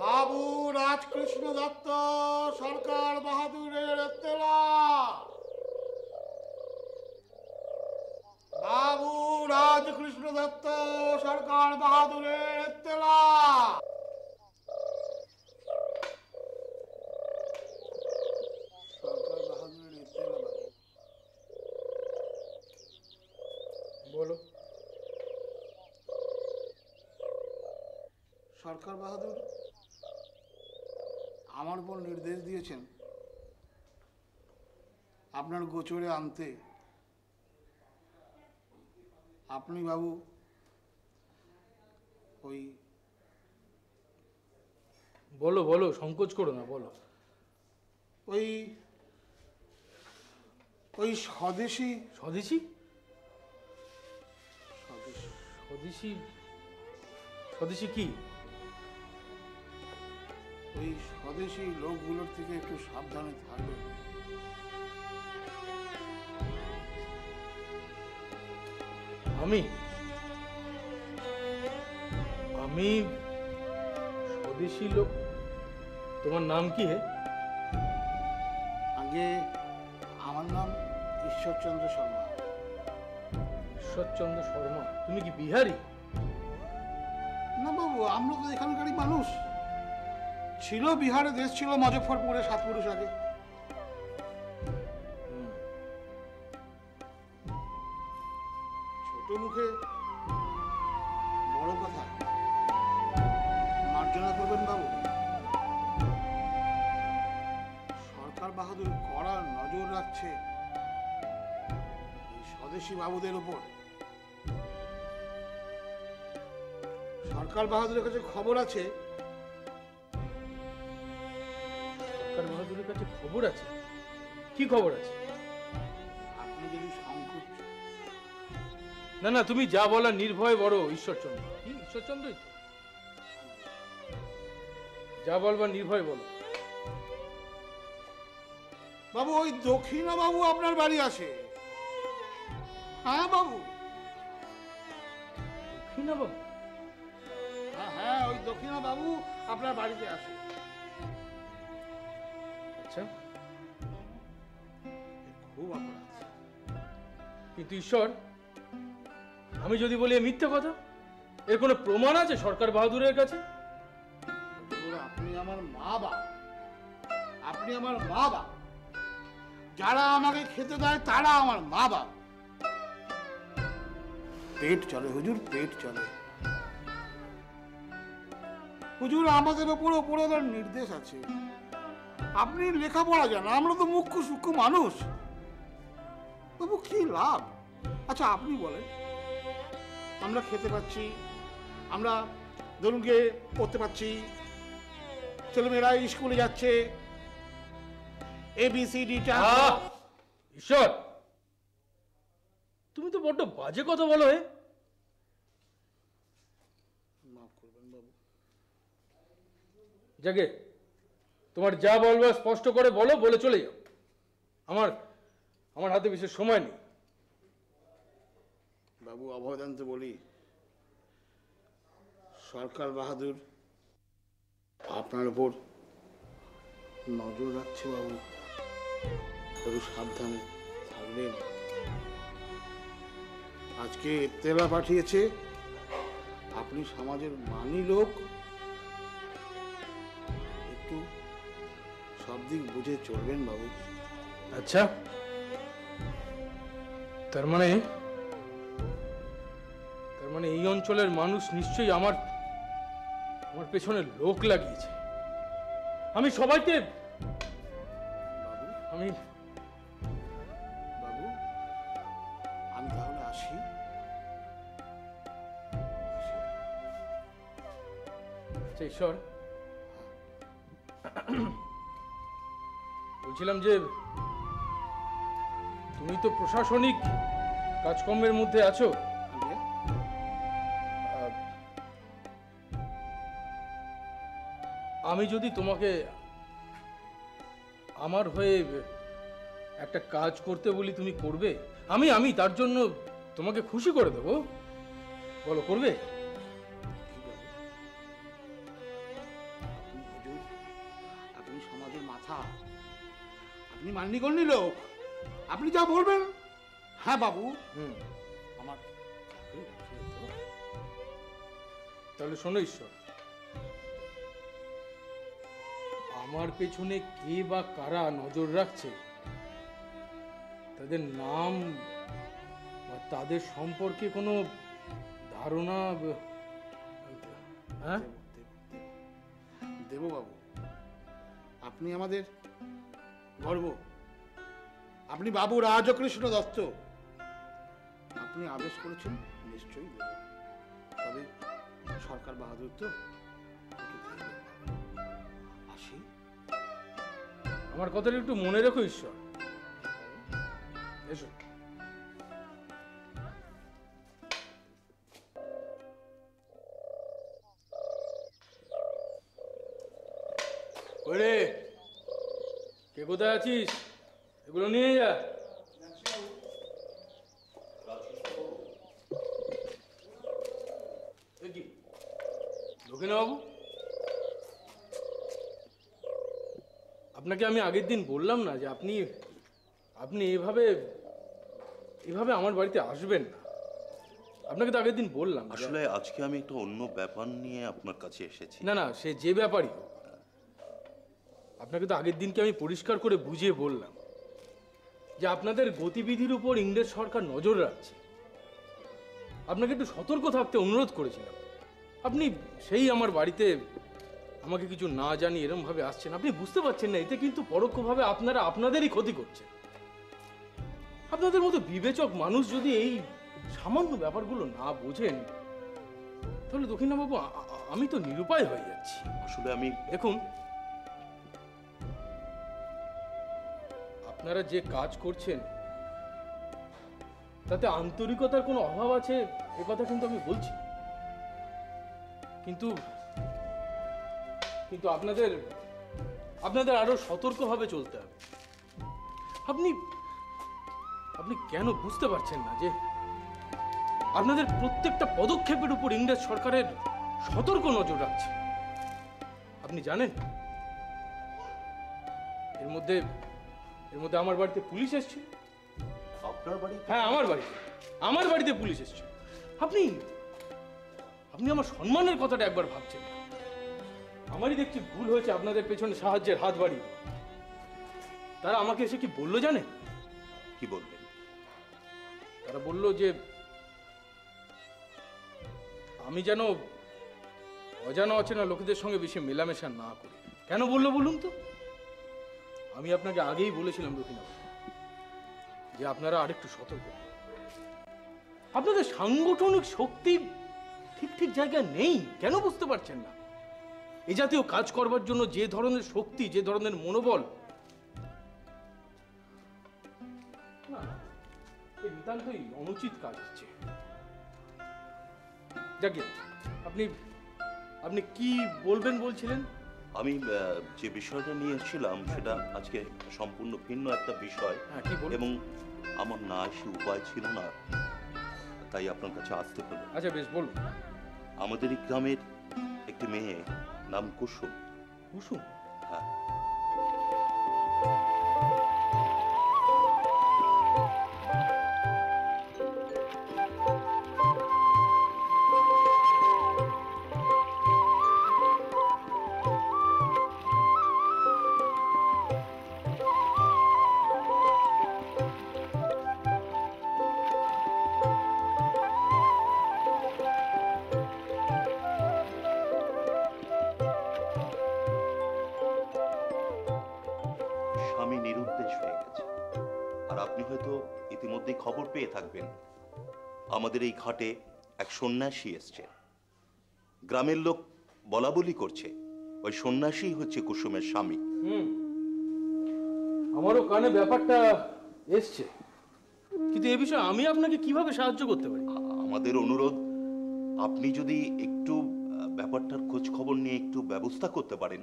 বাবু রাজকৃষ্ণ দত্ত সরকার বাহাদুরের এত্তেলা। বাবু রাজকৃষ্ণ দত্ত সরকার বাহাদুরের এত্তেলা। সরকার বাহাদুরের এত্তেলা। বলো। সরকার বাহাদুর আমার উপর নির্দেশ দিয়েছেন আপনার গোচরে আনতে। আপনি বাবু ওই বলো বলো, সংকোচ করো না, বলো। ওই ওই স্বদেশী স্বদেশী স্বদেশী স্বদেশী কি? ওই স্বদেশী লোকগুলোর থেকে একটু সাবধানে থাকবে। আমি আমি স্বদেশী লোক? তোমার নাম কি হে? আগে আমার নাম ঈশ্বরচন্দ্র শর্মা। ঈশ্বরচন্দ্র শর্মা? তুমি কি বিহারি? বাবু, আমরা তো এখানকারই মানুষ। ছিল বিহারে দেশ, ছিল মুজফ্ফরপুরে 7 পুরুষ আগে। ছোট মুখে বড় কথা মার্জনা করবেন বাবু। সরকার বাহাদুর কড়া নজর রাখছে এই স্বদেশী বাবুদের উপর। সরকার বাহাদুরের কাছে খবর আছে। সরকার বাহাদুরের কাছে খবর আছে? কি খবর আছে? আপনি যদি সংকোচ, না না, তুমি যা বলার নির্ভয় বড় ঈশ্বরচন্দ্র। কি ঈশ্বরচন্দ্রই তো? যা বলবার নির্ভয় বলো। বাবু ওই দক্ষিণা বাবু আপনার বাড়ি আসে। হ্যাঁ বাবু, দক্ষিণা বাবু? হ্যাঁ হ্যাঁ, ওই দক্ষিণা বাবু আপনার বাড়িতে আসে। আচ্ছা, খুব অপরাধ। কিন্তু ঈশ্বর, আমি যদি বলি মিথ্যে কথা, এর কোনো প্রমাণ আছে সরকার বাহাদুরের কাছে? আপনি আমার মা বাবা, আপনি আমার মা বাবা। যারা আমাকে খেতে দেয় তারা আমার মা বাবা। পেট চলে হুজুর, পেট চলে। হুজুর আমাদের উপর ওপরের নির্দেশ আছে। আপনি লেখাপড়া জানেন, আমরা তো মুখ্য সূক্ষ্ম মানুষ। বাবু কি লাভ? আচ্ছা আপনি বলেন, আমরা খেতে পাচ্ছি, আমরা ধরুন গিয়ে পড়তে পাচ্ছি, ছেলেমেয়েরা স্কুলে যাচ্ছে, ABCD। ঈশ্বর, তুমি তো বড্ড বাজে কথা বলো। হে, মাফ করবেন বাবু। জাগে, তোমার যা বলবার স্পষ্ট করে বলো, বলে চলে যাও। আমার হাতে বিশেষ সময় নেই। বাবু অবদান্ত বলি, সরকার বাহাদুর আপনার উপর নজর রাখছে বাবু। একটু সাবধানে থাকবেন। আজকে তেলা পাঠিয়েছে, আপনি সমাজের মানি লোক, একটু সব দিক বুঝে চলবেন বাবু। আচ্ছা, তার মানে এই অঞ্চলের মানুষ নিশ্চয়ই আমার পেছনে লোক লাগিয়েছে। আমি সবাইকে বাবু আমি তাহলে আসি। আচ্ছা ঈশ্বর, বলছিলাম যে তুমি তো প্রশাসনিক কাজকর্মের মধ্যে আছো। আমি যদি তোমাকে আমার হয়ে একটা কাজ করতে বলি, তুমি করবে? আমি তার জন্য তোমাকে খুশি করে দেবো। বলো, করবে? আপনি সমাজের মাথা, আপনি মান্যগণ্য লোক, আপনি যা বলবেন। হ্যাঁ বাবু, আমার তাহলে শোনো ঈশ্বর, আমার পেছনে কে বা কারা নজর রাখছে, তাদের নাম বা তাদের সম্পর্কে কোনো ধারণা? হ্যাঁ দেববাবু, আপনি আমাদের গর্ব। আপনি বাবু রাজকৃষ্ণ দত্ত, আপনি আদেশ করেছেন, নিশ্চয়ই দেব। তবে সরকার বাহাদুর তো, আসি। আমার কথাটা একটু মনে রেখো ঈশ্বর। এসো। ওরে, কে কোথায় আছিস? এগুলো নিয়ে যা। দক্ষিণাবাবু, আপনাকে আমি আগের দিন বললাম না যে আপনি এভাবে আমার বাড়িতে আসবেন না। আপনাকে তো আগের দিন বললাম আসলে আজকে আমি একটা অন্য ব্যাপার নিয়ে আপনার কাছে এসেছি। না না, সে যে ব্যাপারই হোক, আপনাকে তো আগের দিনকে আমি পরিষ্কার করে বুঝিয়ে বললাম যে আপনাদের গতিবিধির উপর ইংরেজ সরকার নজর রাখছে। আপনাকে একটু সতর্ক থাকতে অনুরোধ করেছিলাম। আপনি সেই আমার বাড়িতে আমাকে কিছু না জানি এরম ভাবে আসছেন। আপনি বুঝতে পারছেন না, এতে কিন্তু পরোক্ষভাবে আপনারা আপনাদেরই ক্ষতি করছেন। আপনাদের মতো বিবেচক মানুষ যদি এই সামান্য ব্যাপারগুলো না বোঝেন, তাহলে দক্ষিণাবাবু আমি তো নিরুপায় হয়ে যাচ্ছি। আসলে আমি দেখুন, আপনারা যে কাজ করছেন তাতে আন্তরিকতার কোনো অভাব আছে এ কথা কিন্তু আমি বলছি, কিন্তু কিন্তু আপনাদের আপনাদের আরো সতর্কভাবে চলতে হবে। আপনি আপনি কেন বুঝতে পারছেন না যে আপনাদের প্রত্যেকটা পদক্ষেপের উপর ইংরেজ সরকারের সতর্ক নজর রাখছে? আপনি জানেন এর মধ্যে আমার বাড়িতে পুলিশ এসেছে। আপনার বাড়ি? হ্যাঁ, আমার বাড়িতে পুলিশ এসেছে। আপনি আপনি আমার সম্মানের কথাটা একবার ভাবছেন না। আমারই দেখছি ভুল হয়েছে আপনাদের পেছনে সাহায্যের হাত বাড়িয়ে। তারা আমাকে এসে কি বললো জানেন? কি বলবেন? তারা বলল যে আমি যেন অজানা অচেনা লোকেদের সঙ্গে বেশি মেলামেশা না করি। কেন বললো বলুন তো? আমি আপনাকে আগেই বলেছিলাম দক্ষিণাবাবু যে আপনারা আরেকটু সতর্ক। আপনাদের সাংগঠনিক শক্তি ঠিক ঠিক জায়গায় নেই, কেন বুঝতে পারছেন না? এই জাতীয় কাজ করবার জন্য যে ধরনের শক্তি, যে ধরনের মনোবল, নিতান্তই অনুচিত কাজ হচ্ছে। যাকে আপনি আপনি কি বলবেন বলছিলেন? আমি যে বিষয়টা নিয়ে এসেছিলাম সেটা আজকে সম্পূর্ণ ভিন্ন একটা বিষয়, এবং আমার না এসে উপায় ছিল না, তাই আপনার কাছে আসতে হলো। আচ্ছা, বেশ, বলুন। আমাদের এই গ্রামের একটি মেয়ে, নাম কুসুম। কুসুম? হ্যাঁ। স্বামী নিরুদ্দেশ হয়ে গেছে, আর আপনি হয়তো ইতিমধ্যেই খবর পেয়ে থাকবেন আমাদের এই ঘাটে এক সন্ন্যাসী এসছে। গ্রামের লোক বলা বলি করছে ওই সন্ন্যাসী হচ্ছে কুসুমের স্বামী। আমারও কানে ব্যাপারটা এসছে, কিন্তু এ বিষয়ে আমি আপনাকে কিভাবে সাহায্য করতে পারি? আমাদের অনুরোধ, আপনি যদি একটু ব্যাপারটার খোঁজ খবর নিয়ে একটু ব্যবস্থা করতে পারেন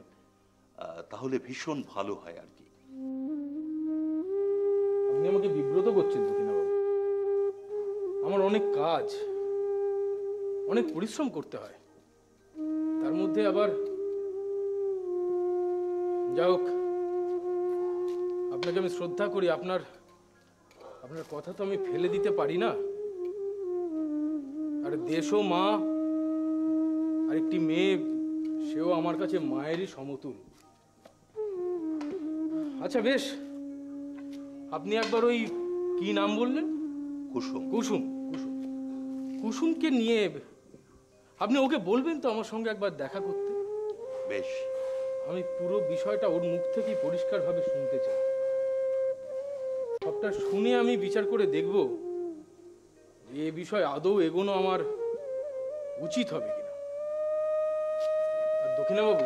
তাহলে ভীষণ ভালো হয় আর কি। আপনি আমাকে বিব্রত করছেন দক্ষিণাবাবু। আমার অনেক কাজ, অনেক পরিশ্রম করতে হয়, তার মধ্যে আবার যা হোক, আপনাকে আমি শ্রদ্ধা করি, আপনার কথা তো আমি ফেলে দিতে পারি না। আর দেশও মা, আর একটি মেয়ে, সেও আমার কাছে মায়েরই সমতুল। আচ্ছা বেশ, আপনি একবার ওই কি নাম বললেন? কুসুম। কুসুম কুসুমকে নিয়ে আপনি ওকে বলবেন তো আমার সঙ্গে একবার দেখা করতে? বেশ, আমি পুরো বিষয়টা ওর মুখ থেকেই পরিষ্কারভাবে শুনতে চাই। সবটা শুনে আমি বিচার করে দেখব এ বিষয় আদৌ এগোনো আমার উচিত হবে কিনা। আর দক্ষিণাবাবু,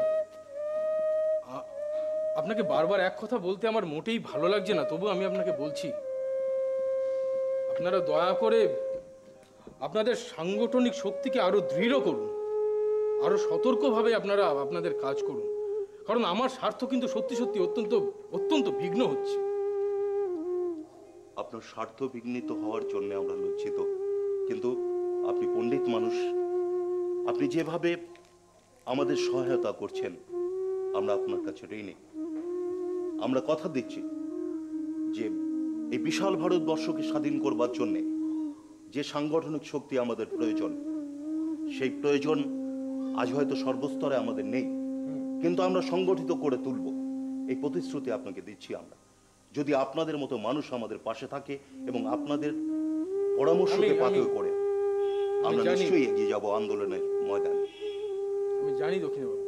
আপনাকে বারবার এক কথা বলতে আমার মোটেই ভালো লাগছে না, তবু আমি আপনাকে বলছি, আপনারা দয়া করে আপনাদের সাংগঠনিক শক্তিকে আরো দৃঢ় করুন, আরো সতর্কভাবে আপনারা আপনাদের কাজ করুন, কারণ আমার স্বার্থ কিন্তু সত্যি সত্যি অত্যন্ত অত্যন্ত বিঘ্ন হচ্ছে। আপনার স্বার্থ বিঘ্নিত হওয়ার জন্য আমরা লজ্জিত, কিন্তু আপনি পণ্ডিত মানুষ, আপনি যেভাবে আমাদের সহায়তা করছেন আমরা আপনার কাছে ঋণী। আমরা কথা দিচ্ছি যে এই বিশাল ভারতবর্ষকে স্বাধীন করবার জন্যে যে সাংগঠনিক শক্তি আমাদের প্রয়োজন, সেই প্রয়োজন আজ হয়তো সর্বস্তরে আমাদের নেই, কিন্তু আমরা সংগঠিত করে তুলব এই প্রতিশ্রুতি আপনাকে দিচ্ছি আমরা। যদি আপনাদের মতো মানুষ আমাদের পাশে থাকে এবং আপনাদের পরামর্শকে পাথেয় করে, আমরা নিশ্চয়ই এগিয়ে যাব আন্দোলনের ময়দানে। আমি জানি দক্ষিণবাবু,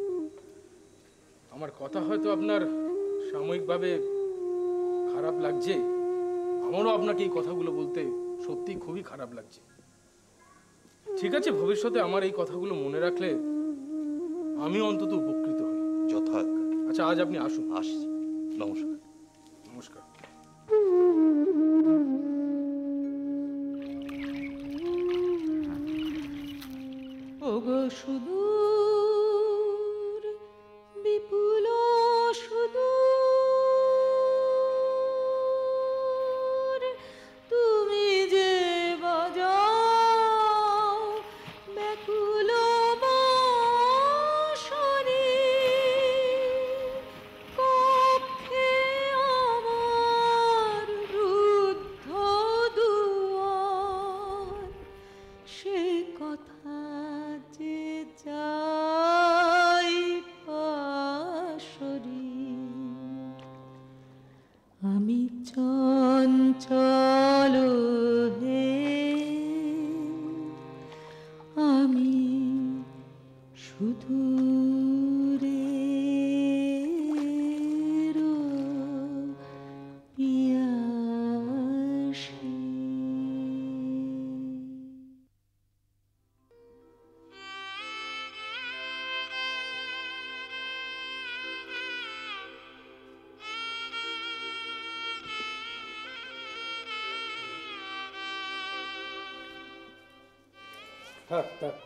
আমার কথা হয়তো আপনার সাময়িকভাবে খারাপ লাগছে, আমারও আপনাকে এই কথাগুলো বলতে সত্যি খুবই খারাপ লাগছে। ঠিক আছে, ভবিষ্যতে আমার এই কথাগুলো মনে রাখলে আমি অন্তত উপকৃত হই। যথাজ্ঞা। আচ্ছা, আজ আপনি আসুন। আসছি। নমস্কার। নমস্কার। ওগো সুদূর বিপুল সুদূর তুমি যে বাজাও ব্যাকুল বাঁশরি, কক্ষে আমার রুদ্ধ দুয়ার, সে কথা যে যাই পাশরি। আমি চঞ্চল হে, আমি সুদূরের পিয়াসী। থাক থাক।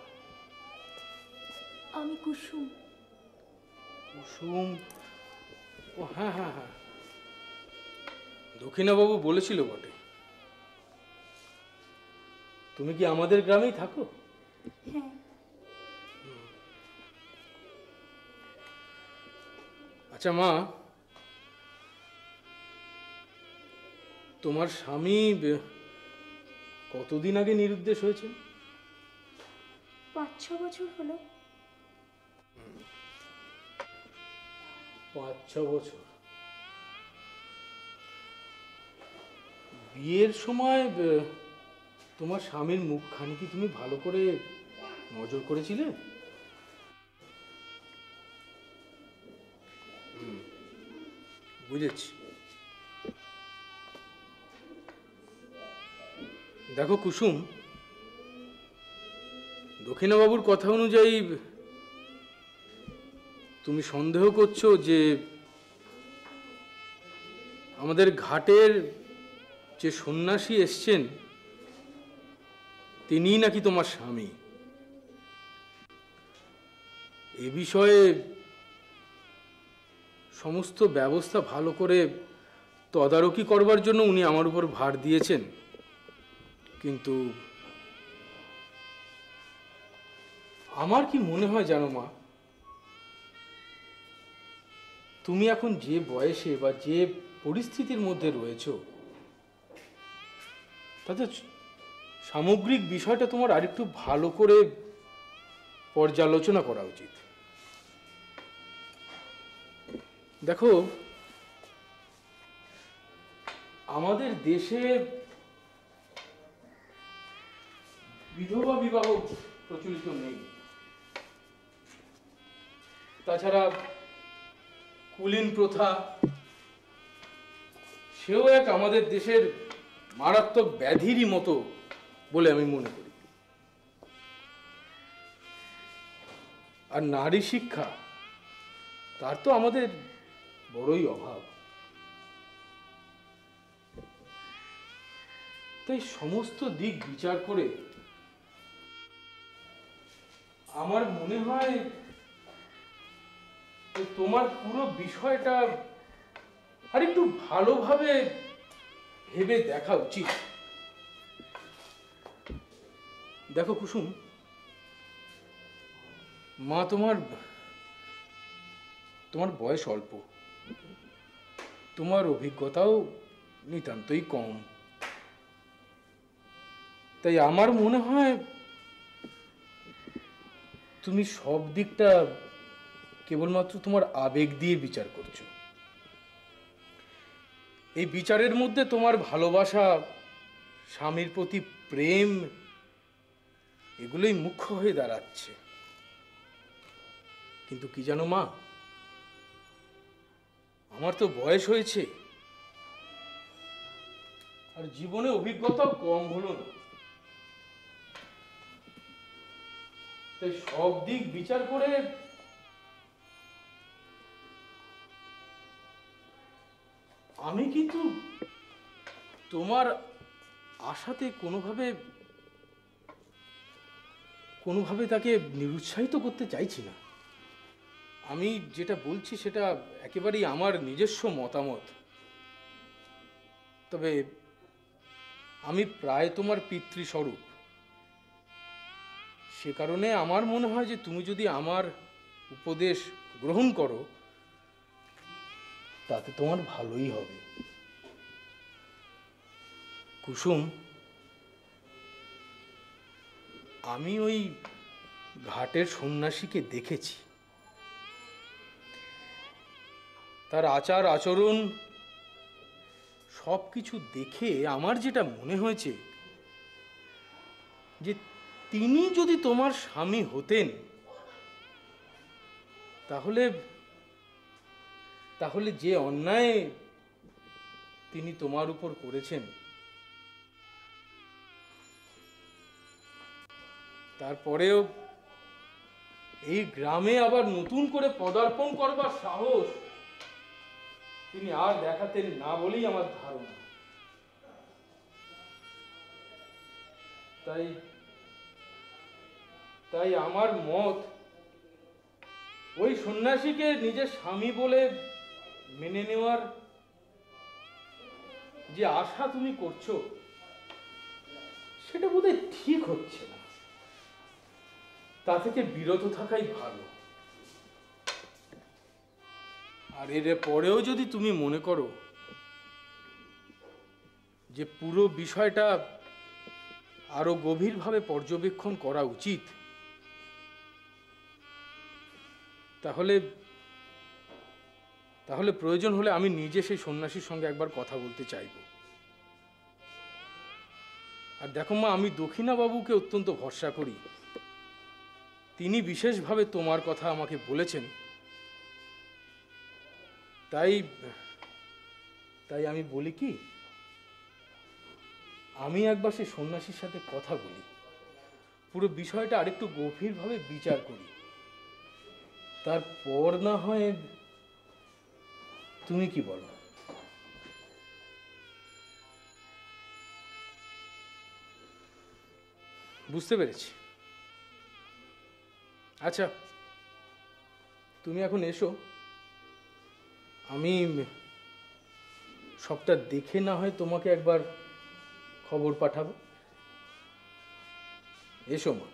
আমি কুসুম। কুসুম? ও হ্যাঁ হ্যাঁ হ্যাঁ, দক্ষিণাবাবু বলেছিল বটে। তুমি কি আমাদের গ্রামেই থাকো? হ্যাঁ। আচ্ছা মা, তোমার স্বামী কতদিন আগে নিরুদ্দেশ হয়েছে? 5-6 বছর হলো। 5-6 বছর। বিয়ের সময় তোমার স্বামীর মুখখানি কি তুমি ভালো করে নজর করেছিলে? বুঝেছি। দেখো কুসুম, দক্ষিণাবাবুর কথা অনুযায়ী তুমি সন্দেহ করছো যে আমাদের ঘাটের যে সন্ন্যাসী এসছেন তিনিই নাকি তোমার স্বামী। এ বিষয়ে সমস্ত ব্যবস্থা ভালো করে তদারকি করবার জন্য উনি আমার উপর ভার দিয়েছেন, কিন্তু আমার কি মনে হয় জানো মা, তুমি এখন যে বয়সে বা যে পরিস্থিতির মধ্যে রয়েছো তাতে সামগ্রিক বিষয়টা তোমার আরেকটু ভালো করে পর্যালোচনা করা উচিত। দেখো, আমাদের দেশে বিধবা বিবাহ প্রচলিত নেই। তাছাড়া কুলীন প্রথা, সেও এক আমাদের দেশের মারাত্মক ব্যাধিরই মতো বলে আমি মনে করি। আর নারী শিক্ষা, তার তো আমাদের বড়ই অভাব। তাই সমস্ত দিক বিচার করে আমার মনে হয় তোমার পুরো বিষয়টা আর একটু ভালোভাবে ভেবে দেখা উচিত। দেখো কুসুম, মা তোমার বয়স অল্প, তোমার অভিজ্ঞতাও নিতান্তই কম। তাই আমার মনে হয় তুমি সব দিকটা কেবলমাত্র তোমার আবেগ দিয়ে বিচার করছো। এই বিচারের মধ্যে তোমার ভালোবাসা, স্বামীর প্রতি প্রেম, এগুলোই মুখ্য হয়ে দাঁড়াচ্ছে। কিন্তু কি জানো মা, আমার তো বয়স হয়েছে, আর জীবনে অভিজ্ঞতাও কম হলো না। তাই সব দিক বিচার করে আমি কিন্তু তোমার আশাতে কোনোভাবে তাকে নিরুৎসাহিত করতে চাইছি না। আমি যেটা বলছি সেটা একেবারেই আমার নিজস্ব মতামত। তবে আমি প্রায় তোমার পিতৃস্বরূপ, সে কারণে আমার মনে হয় যে তুমি যদি আমার উপদেশ গ্রহণ করো তাতে তোমার ভালোই হবে। কুসুম, আমি ওই ঘাটের সন্ন্যাসীকে দেখেছি। তার আচার আচরণ সবকিছু দেখে আমার যেটা মনে হয়েছে যে তিনি যদি তোমার স্বামী হতেন তাহলে যে অন্যায় তিনি তোমার উপর করেছেন, তারপরেও এই গ্রামে আবার নতুন করে পদার্পণ করবার সাহস তিনি আর দেখাতেন না বলেই আমার ধারণা। তাই আমার মত, ওই সন্ন্যাসীকে নিজের স্বামী বলে মেনে নেওয়ার যে আশা তুমি করছো সেটা বোধহয় ঠিক হচ্ছে না। তা থেকে বিরত থাকাই ভালো। আর এর পরেও যদি তুমি মনে করো যে পুরো বিষয়টা আরো গভীরভাবে পর্যবেক্ষণ করা উচিত, তাহলে প্রয়োজন হলে আমি নিজে সেই সন্ন্যাসীর সঙ্গে একবার কথা বলতে চাইব। আর দেখো মা, আমি দক্ষিণাবাবুকে অত্যন্ত ভরসা করি। তিনি বিশেষভাবে তোমার কথা আমাকে বলেছেন। তাই আমি বলি কি, আমি একবার সেই সন্ন্যাসীর সাথে কথা বলি, পুরো বিষয়টা আরেকটু গভীরভাবে বিচার করি, তারপর না হয়। তুমি কি বলো? বুঝতে পেরেছি। আচ্ছা, তুমি এখন এসো, আমি সবটা দেখে না হয় তোমাকে একবার খবর পাঠাবো। এসো মা।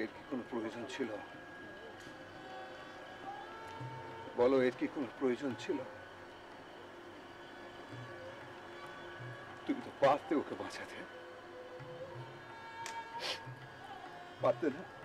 এর কি কোনো প্রয়োজন ছিল? বলো, এর কি কোনো প্রয়োজন ছিল? তুমি তো পারতে ওকে বাঁচাতে, পারতে না?